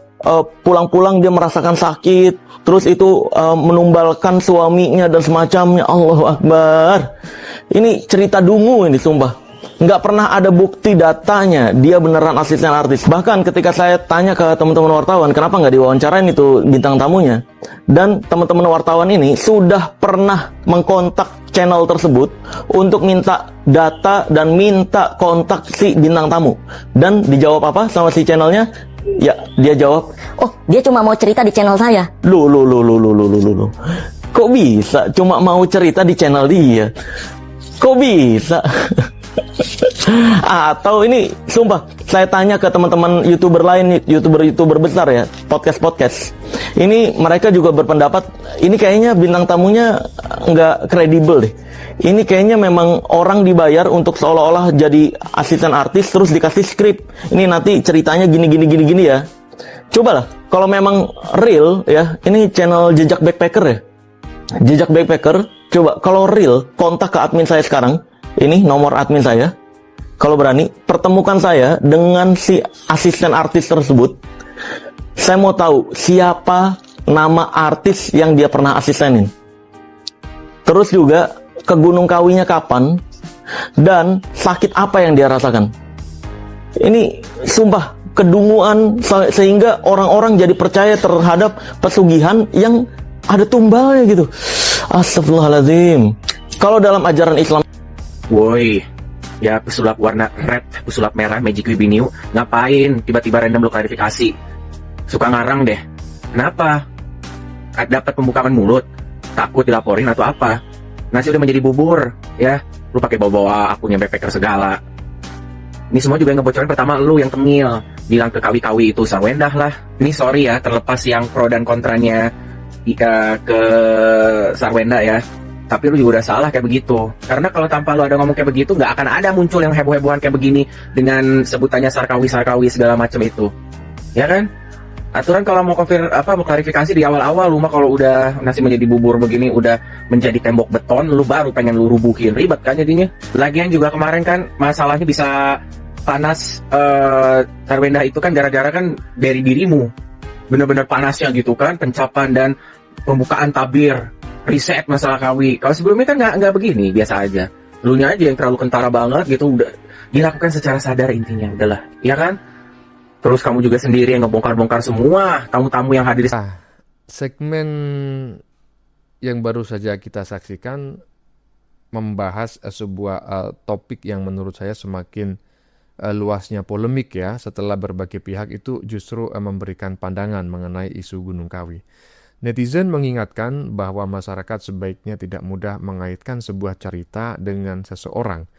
pulang-pulang dia merasakan sakit, terus itu menumbalkan suaminya dan semacamnya. Allahu Akbar. Ini cerita dungu ini sumpah. Nggak pernah ada bukti datanya dia beneran asisten artis. Bahkan ketika saya tanya ke teman-teman wartawan, kenapa nggak diwawancarain itu bintang tamunya, dan teman-teman wartawan ini sudah pernah mengkontak channel tersebut untuk minta data dan minta kontak si bintang tamu. Dan dijawab apa sama si channelnya? Ya, dia jawab, oh dia cuma mau cerita di channel saya. Loh. Kok bisa cuma mau cerita di channel dia? Kok bisa? Atau ini sumpah, saya tanya ke teman-teman YouTuber lain, YouTuber besar ya, podcast. Ini mereka juga berpendapat, ini kayaknya bintang tamunya nggak kredibel deh. Ini kayaknya memang orang dibayar untuk seolah-olah jadi asisten artis terus dikasih skrip. Ini nanti ceritanya gini ya. Cobalah, kalau memang real ya, ini channel Jejak Backpacker ya. Jejak Backpacker, coba kalau real kontak ke admin saya sekarang. Ini nomor admin saya. Kalau berani, pertemukan saya dengan si asisten artis tersebut. Saya mau tahu siapa nama artis yang dia pernah asistenin. Terus juga ke Gunung Kawinya kapan dan sakit apa yang dia rasakan. Ini sumpah kedunguan sehingga orang-orang jadi percaya terhadap pesugihan yang ada tumbalnya gitu. Astagfirullahaladzim. Kalau dalam ajaran Islam, woi, ya pesulap warna red, pesulap merah, Magic Wibiniu, ngapain tiba-tiba random lo klarifikasi? Suka ngarang deh. Kenapa? Dapat pembukaan mulut, takut dilaporin atau apa? Nasi udah menjadi bubur, ya. Lu pakai bawa-bawa akunnya backpacker segala. Ini semua juga yang ngebocorin pertama lu yang tengil, bilang ke Kawi-Kawi itu Sarwendah lah. Ini sorry ya, terlepas yang pro dan kontranya ke Sarwendah ya. Tapi lu juga udah salah kayak begitu. Karena kalau tanpa lu ada ngomong kayak begitu, nggak akan ada muncul yang heboh-hebohan kayak begini dengan sebutannya Sarkawi segala macam itu, ya kan? Aturan kalau mau klarifikasi di awal-awal, lu mah kalau udah nasi menjadi bubur begini, udah menjadi tembok beton, lu baru pengen lu rubuhin, ribet kan jadinya. Lagian juga kemarin kan masalahnya bisa panas Sarwendah itu kan gara-gara kan dari dirimu, bener-bener panasnya gitu kan, pencapan dan pembukaan tabir. Riset masalah Kawi. Kalau sebelumnya kan nggak begini, biasa aja. Lunya aja yang terlalu kentara banget gitu, udah dilakukan secara sadar intinya, udahlah, ya kan? Terus kamu juga sendiri yang ngebongkar-bongkar semua tamu-tamu yang hadir. Segmen yang baru saja kita saksikan membahas sebuah topik yang menurut saya semakin luasnya polemik ya, setelah berbagai pihak itu justru memberikan pandangan mengenai isu Gunung Kawi. Netizen mengingatkan bahwa masyarakat sebaiknya tidak mudah mengaitkan sebuah cerita dengan seseorang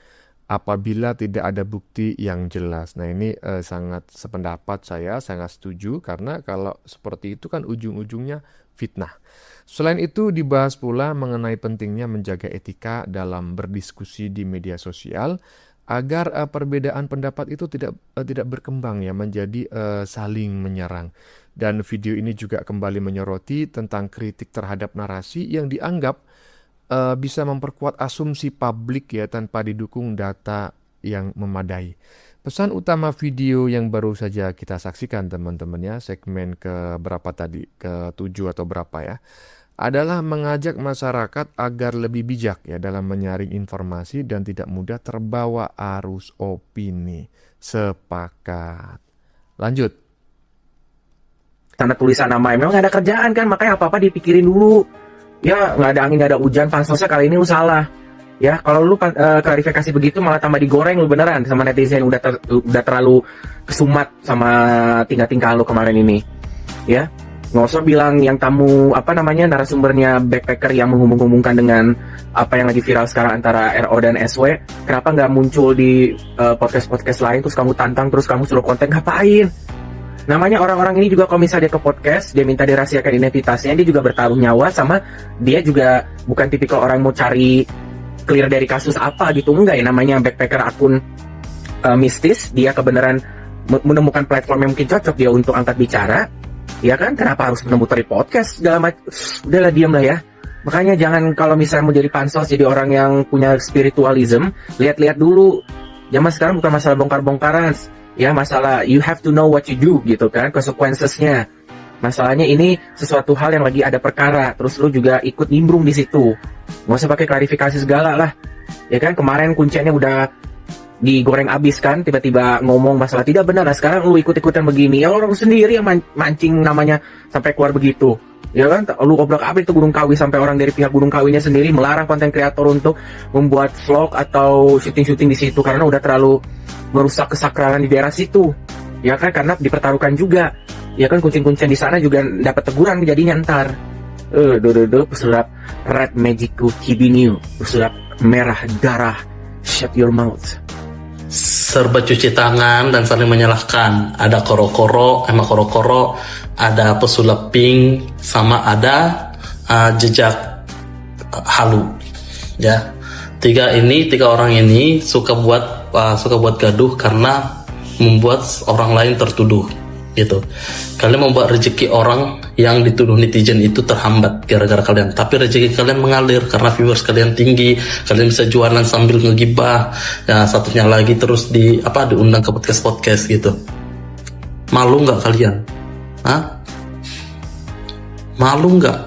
apabila tidak ada bukti yang jelas. Nah ini sangat sependapat, saya sangat setuju, karena kalau seperti itu kan ujung-ujungnya fitnah. Selain itu dibahas pula mengenai pentingnya menjaga etika dalam berdiskusi di media sosial agar perbedaan pendapat itu tidak berkembang ya menjadi saling menyerang. Dan video ini juga kembali menyoroti tentang kritik terhadap narasi yang dianggap bisa memperkuat asumsi publik ya tanpa didukung data yang memadai. Pesan utama video yang baru saja kita saksikan teman-teman ya, segmen ke berapa tadi, ke-7 atau berapa ya, adalah mengajak masyarakat agar lebih bijak ya dalam menyaring informasi dan tidak mudah terbawa arus opini. Sepakat. Lanjut. Tanda tulisan nama, memang gak ada kerjaan kan, makanya apa-apa dipikirin dulu. Ya nggak ada angin, nggak ada hujan, pansosnya kali ini lu salah. Ya kalau lu klarifikasi begitu malah tambah digoreng lu beneran sama netizen, udah terlalu kesumat sama tingkah-tingkah lu kemarin ini. Ya Nggak usah bilang yang tamu narasumbernya backpacker yang menghubung-hubungkan dengan apa yang lagi viral sekarang antara RO dan SW. Kenapa nggak muncul di podcast-podcast lain terus kamu tantang terus kamu suruh konten, ngapain? Namanya orang-orang ini juga kalau misalnya dia ke podcast, dia minta dirahasiakan identitasnya, dia juga bertaruh nyawa sama dia juga bukan tipikal orang mau cari clear dari kasus apa gitu, enggak ya, namanya backpacker akun mistis, dia kebenaran menemukan platform yang mungkin cocok dia untuk angkat bicara. Ya kan, kenapa harus menemutari podcast segala macam? Udahlah, diam lah ya. Makanya jangan kalau misalnya mau jadi pansos, jadi orang yang punya spiritualism, lihat-lihat dulu. Zaman sekarang bukan masalah bongkar-bongkaran, ya masalah you have to know what you do gitu kan, consequences-nya. Masalahnya ini sesuatu hal yang lagi ada perkara, terus lu juga ikut nimbrung di situ. Nggak usah pakai klarifikasi segala lah. Ya kan, kemarin kuncinya udah digoreng abis kan, tiba-tiba ngomong masalah tidak benar, nah sekarang lu ikut-ikutan begini, ya orang sendiri yang mancing namanya sampai keluar begitu, ya kan, lu obrak-abrik itu Gunung Kawi sampai orang dari pihak Gunung Kawinya sendiri melarang konten kreator untuk membuat vlog atau syuting-syuting di situ karena udah terlalu merusak kesakralan di daerah situ, ya kan, karena dipertaruhkan juga, ya kan, kucing-kucing di sana juga dapat teguran jadinya ntar. Pesulap Red Magic Kibiniu, pesulap merah darah, shut your mouth. Serba cuci tangan dan saling menyalahkan. Ada koro-koro, ada pesulap pink, sama ada jejak halu. Ya, tiga orang ini suka buat gaduh karena membuat orang lain tertuduh. Gitu. Kalian membuat rezeki orang yang dituduh netizen itu terhambat gara-gara kalian. Tapi rezeki kalian mengalir karena viewers kalian tinggi. Kalian bisa jualan sambil ngegibah. Ya, satunya lagi terus diundang ke podcast gitu. Malu nggak kalian? Hah? Malu nggak?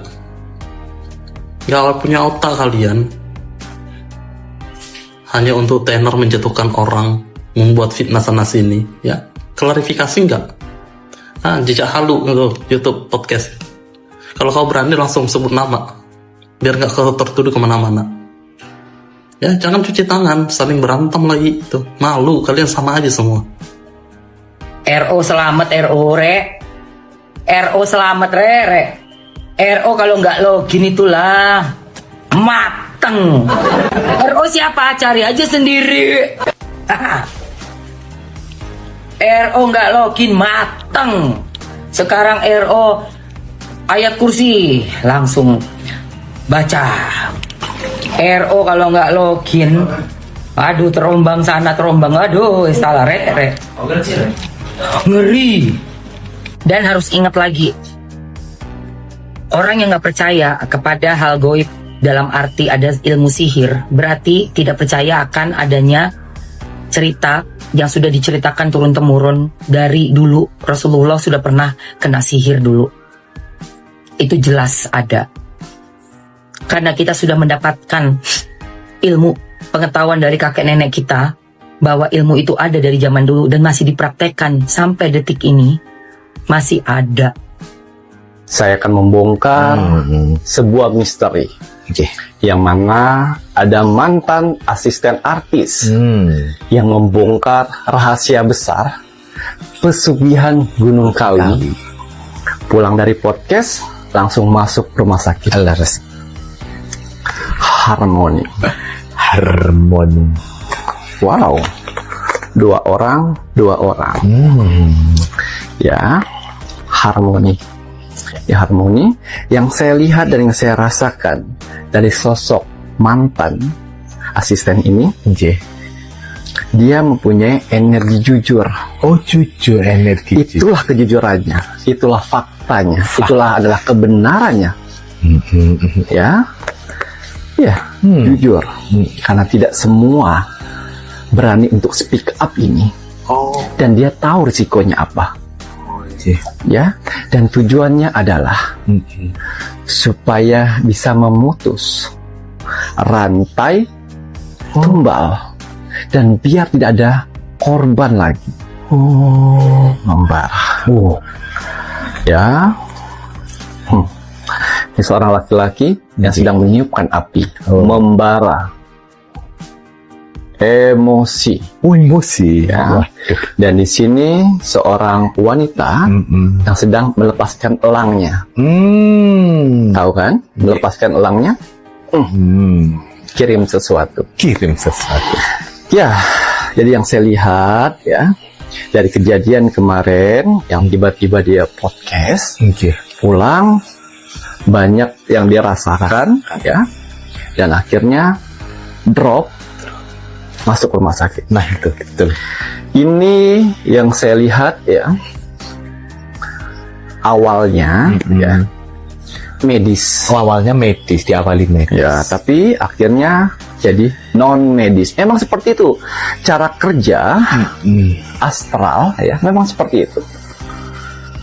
Gak punya otak kalian. Hanya untuk tenor menjatuhkan orang, membuat fitnah sana sini. Ya, klarifikasi nggak? Jejak halu gitu, YouTube podcast. Kalau kau berani langsung sebut nama, biar nggak kau tertuduh kemana-mana. Ya, jangan cuci tangan, saling berantem lagi itu. Malu, kalian sama aja semua. RO selamat, RO re. RO selamat re. RO kalau nggak login itulah mateng. RO siapa? Cari aja sendiri. RO nggak login mateng. Sekarang RO ayat kursi langsung baca. RO kalau nggak login, aduh terombang sana terombang, aduh salah re. Ngeri. Dan harus ingat lagi, orang yang nggak percaya kepada hal goib dalam arti ada ilmu sihir, berarti tidak percaya akan adanya cerita yang sudah diceritakan turun-temurun dari dulu. Rasulullah sudah pernah kena sihir dulu. Itu jelas ada. Karena kita sudah mendapatkan ilmu pengetahuan dari kakek nenek kita bahwa ilmu itu ada dari zaman dulu dan masih dipraktekkan sampai detik ini, masih ada. Saya akan membongkar sebuah misteri. Yang mana ada mantan asisten artis yang membongkar rahasia besar pesugihan Gunung Kawi. Pulang dari podcast langsung masuk rumah sakit. Harmoni. Wow, dua orang. Ya, harmoni. Ya, harmoni yang saya lihat dan yang saya rasakan dari sosok mantan asisten ini, dia mempunyai energi jujur. Oh, jujur, energi. Itulah kejujurannya, itulah faktanya, itulah adalah kebenarannya. Jujur. Karena tidak semua berani untuk speak up ini. Dan dia tahu risikonya apa. Ya, dan tujuannya adalah supaya bisa memutus rantai tumbal dan biar tidak ada korban lagi. Membara. Ya. Ini seorang laki-laki yang sedang meniupkan api, membara. emosi. Emosi. Ya. Dan di sini seorang wanita yang sedang melepaskan elangnya. Tahu kan? Melepaskan elangnya. Kirim sesuatu. Ya, jadi yang saya lihat ya dari kejadian kemarin yang tiba-tiba dia podcast, pulang banyak yang dia rasakan ya, dan akhirnya drop masuk rumah sakit. Nah itu betul. Ini yang saya lihat ya, awalnya ya medis. Awalnya medis, diawali medis. Ya, tapi akhirnya jadi non medis. Memang seperti itu cara kerja astral ya, memang seperti itu.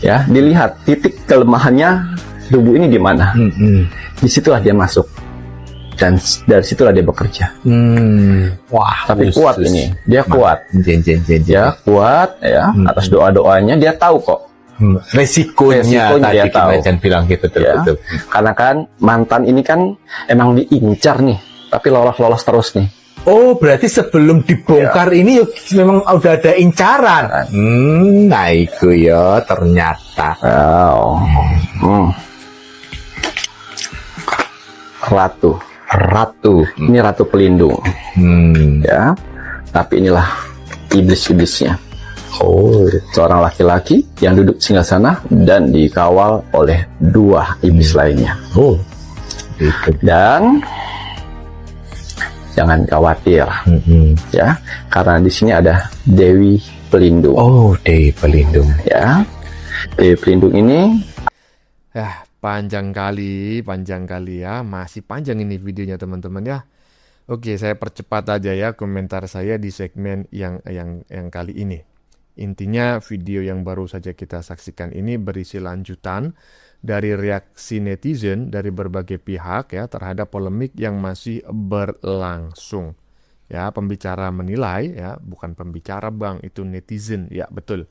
Ya, dilihat titik kelemahannya tubuh ini di mana. Disitulah dia masuk. Dan dari situlah dia bekerja. Wah, tapi kuat ini. Dia kuat. Dia kuat ya, atas doa-doanya dia tahu kok. Resikonya tadi dia tahu. Kita bilang gitu betul. Karena kan mantan ini kan emang diincar nih, tapi lolos terus nih. Oh, berarti sebelum dibongkar ini memang udah ada incaran. Nah itu ya ternyata. Ratu. Ini ratu pelindung. Ya. Tapi inilah iblis-iblisnya. Oh, seorang laki-laki yang duduk singgasana dan dikawal oleh 2 iblis lainnya. Oh. Dan jangan khawatir. Ya, karena di sini ada Dewi Pelindung. Oh, Dewi Pelindung. Ya. Dewi Pelindung ini panjang kali ya, masih panjang ini videonya teman-teman ya. Oke, saya percepat aja ya komentar saya di segmen yang kali ini. Intinya video yang baru saja kita saksikan ini berisi lanjutan dari reaksi netizen dari berbagai pihak ya terhadap polemik yang masih berlangsung. Ya, pembicara menilai ya, bukan pembicara Bang, itu netizen. Ya, betul.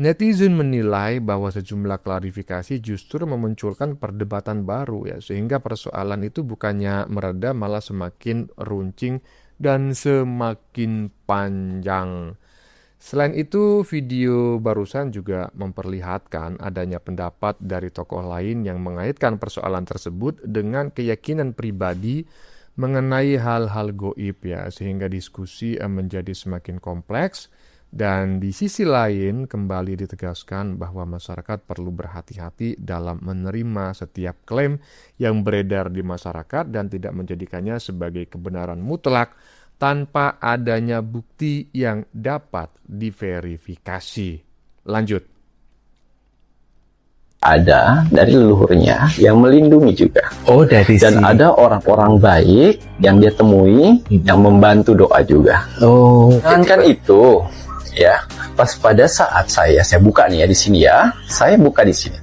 Netizen menilai bahwa sejumlah klarifikasi justru memunculkan perdebatan baru ya, sehingga persoalan itu bukannya mereda malah semakin runcing dan semakin panjang. Selain itu, video barusan juga memperlihatkan adanya pendapat dari tokoh lain yang mengaitkan persoalan tersebut dengan keyakinan pribadi mengenai hal-hal goib ya, sehingga diskusi menjadi semakin kompleks. Dan di sisi lain kembali ditegaskan bahwa masyarakat perlu berhati-hati dalam menerima setiap klaim yang beredar di masyarakat dan tidak menjadikannya sebagai kebenaran mutlak tanpa adanya bukti yang dapat diverifikasi. Lanjut. Ada dari leluhurnya yang melindungi juga. Oh, dari dan ada orang-orang baik yang dia temui yang membantu doa juga. Oh, kan itu. Ya, pas pada saat saya buka nih ya di sini ya. Saya buka di sini.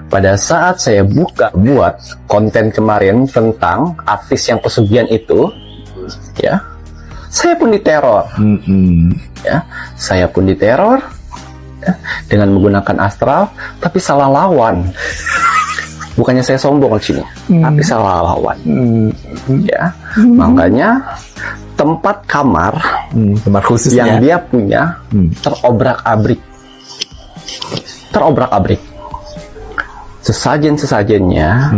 Pada saat saya buka buat konten kemarin tentang artis yang pesugihan itu, ya, saya pun diteror. Ya, saya pun diteror ya, dengan menggunakan astral, tapi salah lawan. Bukannya saya sombong di sini, tapi salah lawan. Ya, makanya tempat kamar khusus yang dia punya terobrak-abrik. Sesajen-sesajennya,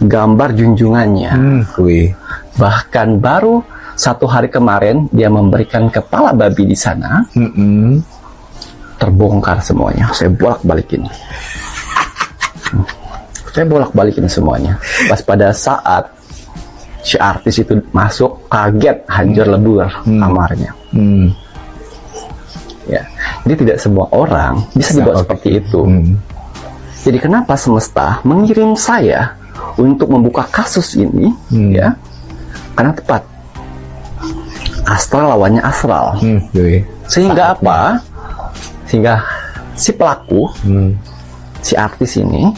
gambar junjungannya. Bahkan baru 1 hari kemarin dia memberikan kepala babi di sana. Terbongkar semuanya. Saya bolak-balikin. Semuanya. Pas pada saat si artis itu masuk, kaget, hancur lebur kamarnya. Ya, jadi tidak semua orang bisa dibuat seperti itu. Jadi kenapa semesta mengirim saya untuk membuka kasus ini? Ya, karena tepat. Astral lawannya astral. Sehingga apa? Sehingga si pelaku, si artis ini,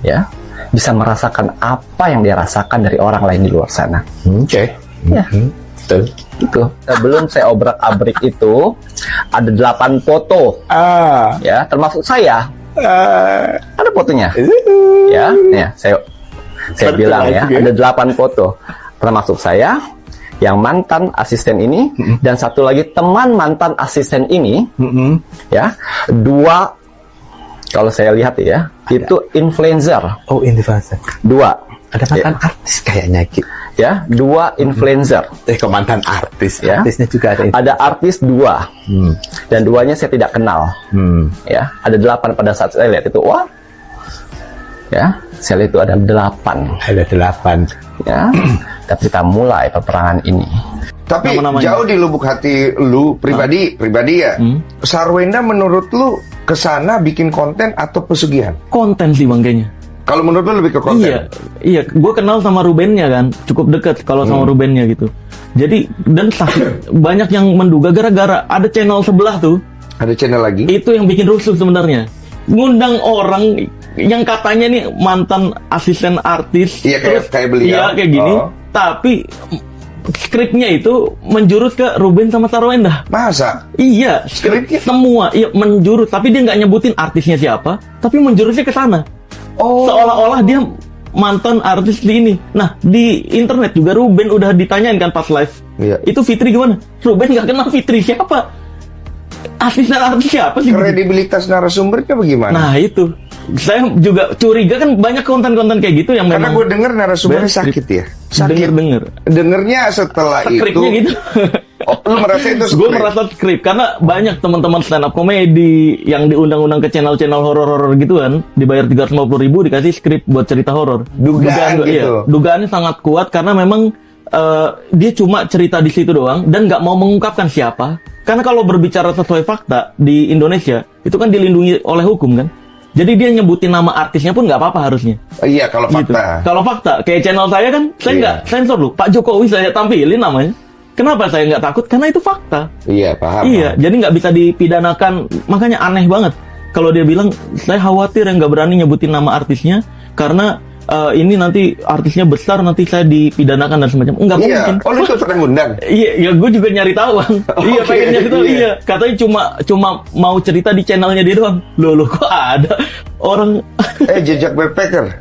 ya, bisa merasakan apa yang dia rasakan dari orang lain di luar sana. Ya, betul. Itu. Sebelum saya obrak-abrik itu ada 8 foto, ya, termasuk saya. Ada fotonya, ya, saya bilang ya, ada 8 foto, termasuk saya yang mantan asisten ini dan satu lagi teman mantan asisten ini, ya, dua kalau saya lihat ya itu influencer. Oh, influencer. Dua. Ada mantan artis kayaknya, Ki. Ya, dua influencer. Kok mantan artis? Ya. Artisnya juga ada. Ada artis dua. Dan duanya saya tidak kenal. Ya, ada 8 pada saat saya lihat itu. Wah. Ya, saya lihat itu ada 8. Ada 8. Ya. Tapi kita mulai peperangan ini. Tapi jauh di lubuk hati lu pribadi ya. Sarwenda menurut lu kesana bikin konten atau pesugihan? Konten sih bang kayaknya. Kalau menurut lu lebih ke konten? Iya. Gue kenal sama Rubennya kan, cukup dekat kalau sama Rubennya gitu. Jadi dan banyak yang menduga gara-gara ada channel sebelah tuh. Ada channel lagi? Itu yang bikin rusuh sebenarnya. Ngundang orang yang katanya nih mantan asisten artis. Iya kayak beliau. Iya kayak gini. Tapi skripnya itu menjurus ke Ruben sama Sarwenda. Masa? Iya, skripnya semua iya menjurus, tapi dia nggak nyebutin artisnya siapa, tapi menjurusnya ke sana. Seolah-olah dia mantan artis di ini. Nah, di internet juga Ruben udah ditanyain kan pas live. Iya. Itu Fitri gimana? Ruben nggak kenal Fitri siapa? Asisten artis siapa sih? Kredibilitas narasumbernya bagaimana? Nah, itu. Saya juga curiga kan banyak konten-konten kayak gitu yang karena gue denger narasumbernya sakit ya. Sakit. Dengernya setelah skripnya itu. Gitu. Lu merasa itu skrip? Gue merasa skrip karena banyak teman-teman stand up komedi yang diundang-undang ke channel-channel horor-horor gitu kan, dibayar 350.000 dikasih skrip buat cerita horor. Dugaan gitu. Iya, dugaannya sangat kuat karena memang dia cuma cerita di situ doang dan nggak mau mengungkapkan siapa. Karena kalau berbicara sesuai fakta di Indonesia itu kan dilindungi oleh hukum kan. Jadi dia nyebutin nama artisnya pun nggak apa-apa harusnya. Iya kalau fakta. Gitu. Kalau fakta, kayak channel saya kan, saya nggak sensor loh. Pak Jokowi saya tampilin namanya. Kenapa saya nggak takut? Karena itu fakta. Iya paham. Iya, jadi nggak bisa dipidanakan. Makanya aneh banget kalau dia bilang saya khawatir yang nggak berani nyebutin nama artisnya karena ini nanti artisnya besar nanti saya dipidanakan dan semacam. Enggak mungkin. Oh lu tuh pernah ngundang? Iya, ya gue juga nyari tahu kan. Iya pengen nyari tahu. Iya, katanya cuma mau cerita di channelnya dia doang. Loh kok ada orang? Jejak backpacker.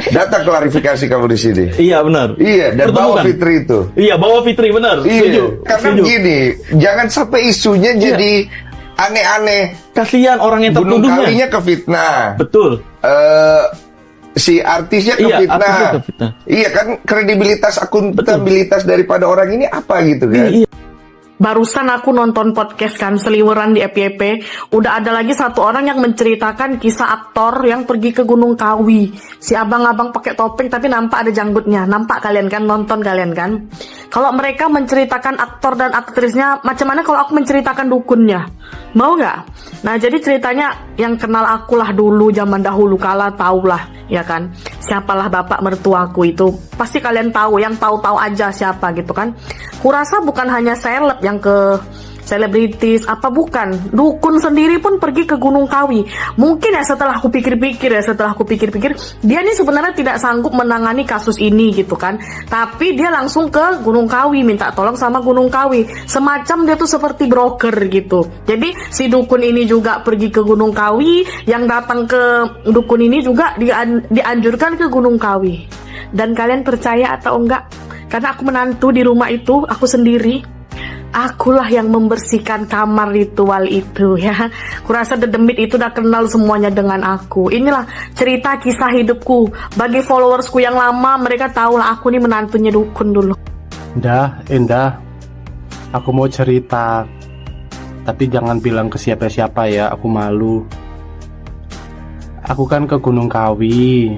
Data klarifikasi kamu di sini. Iya benar. Iya dan bawa Fitri itu. Iya bawa Fitri benar. Iya. Karena begini, jangan sampai isunya jadi aneh-aneh. Kasihan orang yang tertuduhnya. Gunung kalinya ke fitnah. Betul. Si artisnya ke fitnah. Iya kan kredibilitas akuntabilitas daripada orang ini apa gitu kan? Iya. Barusan aku nonton podcast kan Seliweran di FYP. Udah ada lagi satu orang yang menceritakan kisah aktor yang pergi ke Gunung Kawi. Si abang-abang pakai topeng tapi nampak ada janggutnya. Nampak kalian kan? Nonton kalian kan? Kalau mereka menceritakan aktor dan aktrisnya, macam mana kalau aku menceritakan dukunnya? Mau nggak? Nah jadi ceritanya yang kenal aku lah dulu zaman dahulu kala tahulah ya kan. Siapalah bapak mertuaku itu. Pasti kalian tahu, yang tahu-tahu aja siapa gitu kan. Kurasa bukan hanya seleb yang ke selebritis apa bukan, dukun sendiri pun pergi ke Gunung Kawi. Mungkin ya setelah aku pikir-pikir dia nih sebenarnya tidak sanggup menangani kasus ini gitu kan, tapi dia langsung ke Gunung Kawi minta tolong sama Gunung Kawi, semacam dia tuh seperti broker gitu. Jadi si dukun ini juga pergi ke Gunung Kawi, yang datang ke dukun ini juga dianjurkan ke Gunung Kawi. Dan kalian percaya atau enggak, karena aku menantu di rumah itu, aku sendiri, akulah yang membersihkan kamar ritual itu ya. Kurasa Dedemit itu udah kenal semuanya dengan aku. Inilah cerita kisah hidupku. Bagi followersku yang lama, mereka tahulah aku nih menantunya dukun dulu. Indah, aku mau cerita. Tapi jangan bilang ke siapa-siapa ya, aku malu. Aku kan ke Gunung Kawi.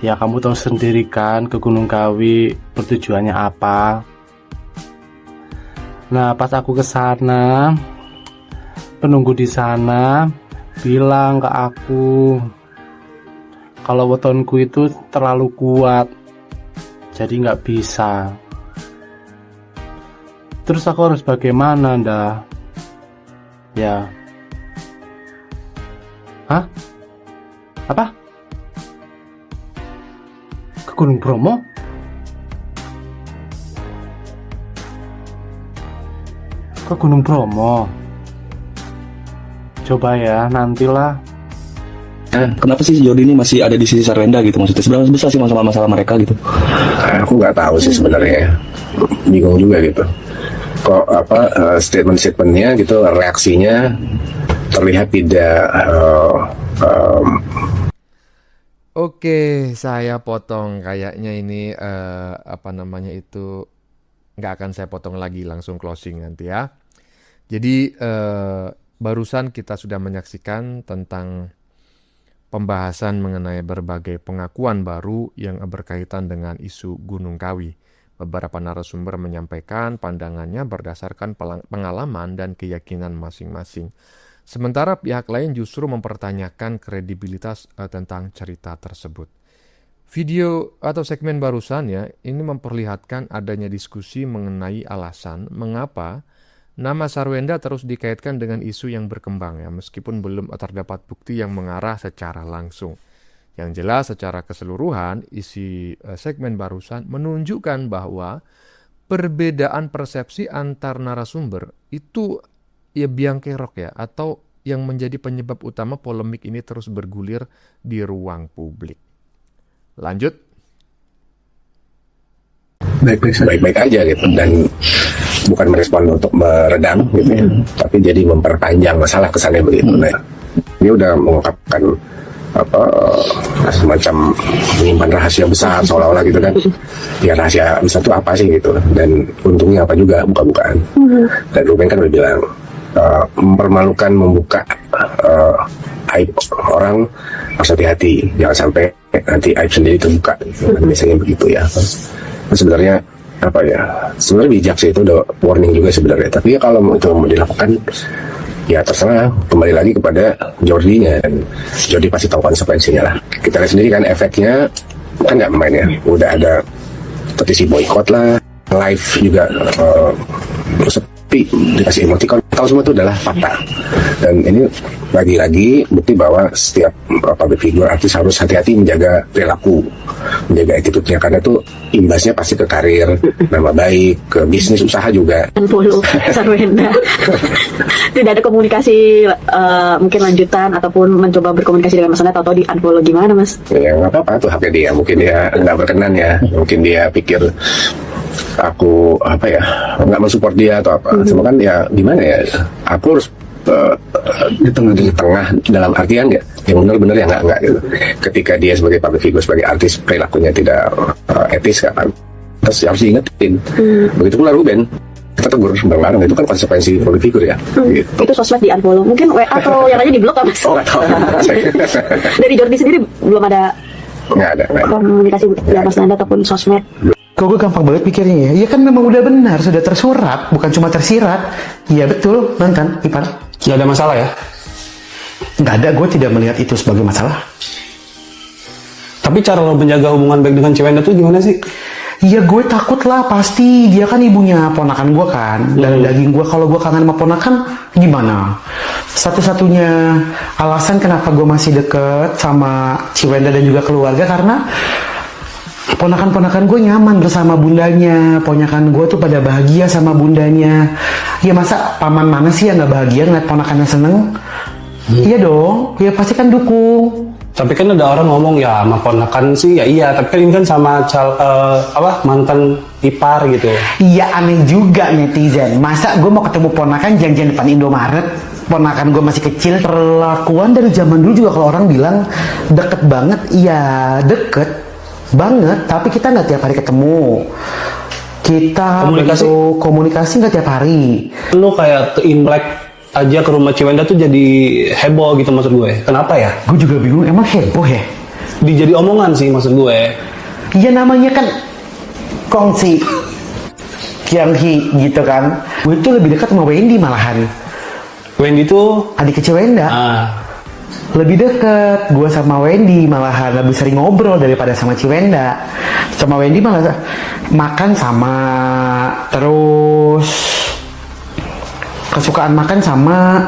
Ya kamu tahu sendiri kan ke Gunung Kawi bertujuannya apa. Nah, pas aku ke sana, penunggu di sana bilang ke aku kalau wetonku itu terlalu kuat, jadi nggak bisa. Terus aku harus bagaimana, Nda? Ya. Hah? Apa? Ke Gunung Bromo? Ke Gunung Bromo. Coba ya, nantilah kenapa sih Jordi ini masih ada di sisi Sarwenda gitu, maksudnya seberapa besar sih masalah mereka gitu? Aku nggak tahu sih sebenarnya, bingung juga gitu. Kok statement-statementnya gitu, reaksinya terlihat tidak Oke, saya potong kayaknya ini nggak akan saya potong lagi, langsung closing nanti ya. Jadi barusan kita sudah menyaksikan tentang pembahasan mengenai berbagai pengakuan baru yang berkaitan dengan isu Gunung Kawi. Beberapa narasumber menyampaikan pandangannya berdasarkan pengalaman dan keyakinan masing-masing. Sementara pihak lain justru mempertanyakan kredibilitas tentang cerita tersebut. Video atau segmen barusan ya, ini memperlihatkan adanya diskusi mengenai alasan mengapa nama Sarwenda terus dikaitkan dengan isu yang berkembang ya, meskipun belum terdapat bukti yang mengarah secara langsung. Yang jelas secara keseluruhan, isi segmen barusan menunjukkan bahwa perbedaan persepsi antar narasumber itu ya biang kerok ya, atau yang menjadi penyebab utama polemik ini terus bergulir di ruang publik. Lanjut. baik-baik aja gitu, dan bukan merespon untuk meredam gitu ya, tapi jadi memperpanjang masalah, kesannya begitu. Nah, dia udah mengungkapkan semacam menyimpan rahasia besar seolah-olah gitu kan. Ya rahasia besar itu apa sih gitu, dan untungnya apa juga buka-bukaan. Dan Ruben kan udah bilang mempermalukan membuka aib orang, harus hati-hati, jangan sampai nanti aib sendiri terbuka gitu. Biasanya begitu ya. Sebenarnya sebenarnya bijak sih, itu udah warning juga sebenarnya. Tapi ya kalau itu mau dilakukan ya terserah, kembali lagi kepada Jordi-nya, dan Jordi pasti tahu konsekuensinya lah. Kita lihat sendiri kan efeknya, kan nggak main ya, udah ada petisi boykot lah, live juga sepi, dikasih emoticon, tahu semua itu adalah fakta. Dan ini lagi-lagi bukti bahwa setiap public figure, artis harus hati-hati menjaga perilaku, menjaga attitude-nya, karena itu imbasnya pasti ke karir, nama baik, ke bisnis usaha juga. Unfollow Sarwenda. Tidak ada komunikasi mungkin lanjutan ataupun mencoba berkomunikasi dengan Mas Anda, atau di unfollow gimana Mas? Ya nggak apa-apa tuh haknya dia, mungkin dia nggak berkenan ya, mungkin dia pikir aku nggak mensupport dia atau apa. Cuma kan ya gimana ya, aku harus di tengah dalam artian ya, yang benar-benar ya nggak gitu. Ketika dia sebagai public figure, sebagai artis, perilakunya tidak etis kan, terus harus diingetin. Begitu pula Ruben, kita tegur bareng-bareng, itu kan konsekuensi public figure ya. Gitu. Itu sosmed di unfollow, mungkin WA atau yang lainnya di blok Mas? Oh nggak tahu. Dari Jordi sendiri belum ada nggak ada komunikasi dengan Mas Nanda ataupun sosmed. Kok gue gampang banget pikirnya ya? Ya kan memang udah benar, sudah tersurat, bukan cuma tersirat. Iya betul, mantan ipar. Nggak ada masalah ya? Nggak ada, gue tidak melihat itu sebagai masalah. Tapi cara lo menjaga hubungan baik dengan Cewenda tuh gimana sih? Iya gue takut lah, pasti. Dia kan ibunya ponakan gue kan, dan daging gue. Kalau gue kangen sama ponakan, gimana? Satu-satunya alasan kenapa gue masih deket sama Cewenda dan juga keluarga, karena ponakan-ponakan gue nyaman bersama bundanya. Ponakan gue tuh pada bahagia sama bundanya. Ya masa paman mana sih yang gak bahagia ngeliat ponakannya seneng? Iya dong, ya pasti kan dukung. Tapi kan ada orang ngomong ya sama ponakan sih ya iya, tapi kan ini kan sama mantan ipar gitu. Iya aneh juga netizen. Masa gue mau ketemu ponakan janjian depan Indomaret, ponakan gue masih kecil. Perlakuan dari zaman dulu juga kalau orang bilang deket banget, iya deket banget, tapi kita nggak tiap hari ketemu. Kita komunikasi nggak tiap hari. Lu kayak ke Imlek aja ke rumah Cewenda tuh jadi heboh gitu maksud gue. Kenapa ya? Gue juga bingung, emang heboh ya? Dijadi omongan sih maksud gue. Iya namanya kan kongsi Kianghi gitu kan. Gue tuh lebih dekat sama Wendy malahan. Wendy tuh adik Cewenda. Lebih deket gue sama Wendy, malahan lebih sering ngobrol daripada sama Cewenda. Sama Wendy malah makan sama, terus kesukaan makan sama,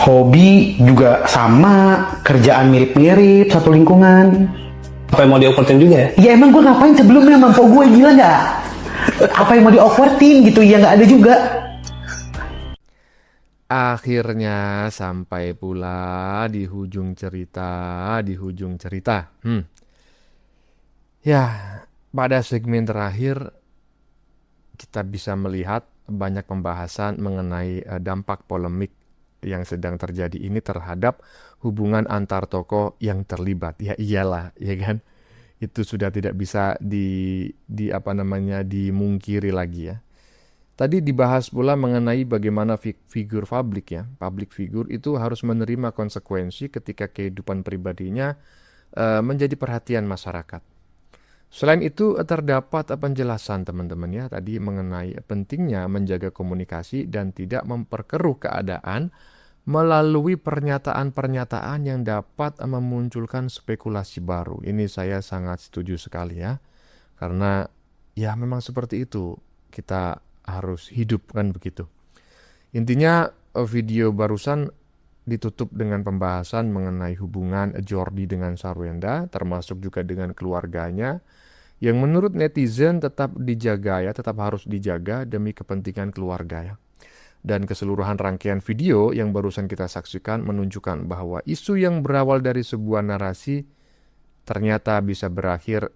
hobi juga sama, kerjaan mirip-mirip, satu lingkungan. Apa yang mau di-awkwardin juga ya? Ya emang gue ngapain sebelumnya mampu gue, gila nggak? Apa yang mau di-awkwardin gitu, ya nggak ada juga. akhirnya sampai pula di hujung cerita, Ya, pada segmen terakhir kita bisa melihat banyak pembahasan mengenai dampak polemik yang sedang terjadi ini terhadap hubungan antar tokoh yang terlibat. Ya iyalah, ya kan? Itu sudah tidak bisa dimungkiri lagi ya. Tadi dibahas pula mengenai bagaimana figur publik ya. Public figure itu harus menerima konsekuensi ketika kehidupan pribadinya menjadi perhatian masyarakat. Selain itu terdapat penjelasan teman-teman ya tadi mengenai pentingnya menjaga komunikasi dan tidak memperkeruh keadaan melalui pernyataan-pernyataan yang dapat memunculkan spekulasi baru. Ini saya sangat setuju sekali ya. Karena ya memang seperti itu. Kita harus hidup kan begitu. Intinya video barusan ditutup dengan pembahasan mengenai hubungan Jordi dengan Sarwenda, termasuk juga dengan keluarganya, yang menurut netizen tetap dijaga ya, tetap harus dijaga demi kepentingan keluarga ya. Dan keseluruhan rangkaian video yang barusan kita saksikan menunjukkan bahwa isu yang berawal dari sebuah narasi ternyata bisa berakhir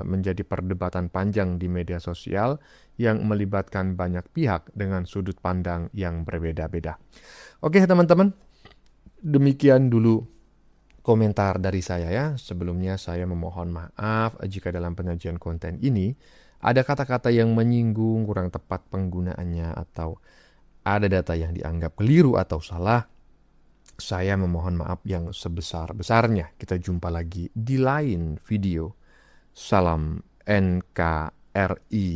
menjadi perdebatan panjang di media sosial yang melibatkan banyak pihak dengan sudut pandang yang berbeda-beda. Oke teman-teman, demikian dulu komentar dari saya ya. Sebelumnya saya memohon maaf jika dalam penyajian konten ini ada kata-kata yang menyinggung, kurang tepat penggunaannya, atau ada data yang dianggap keliru atau salah. Saya memohon maaf yang sebesar-besarnya. Kita jumpa lagi di lain video. Salam NKRI.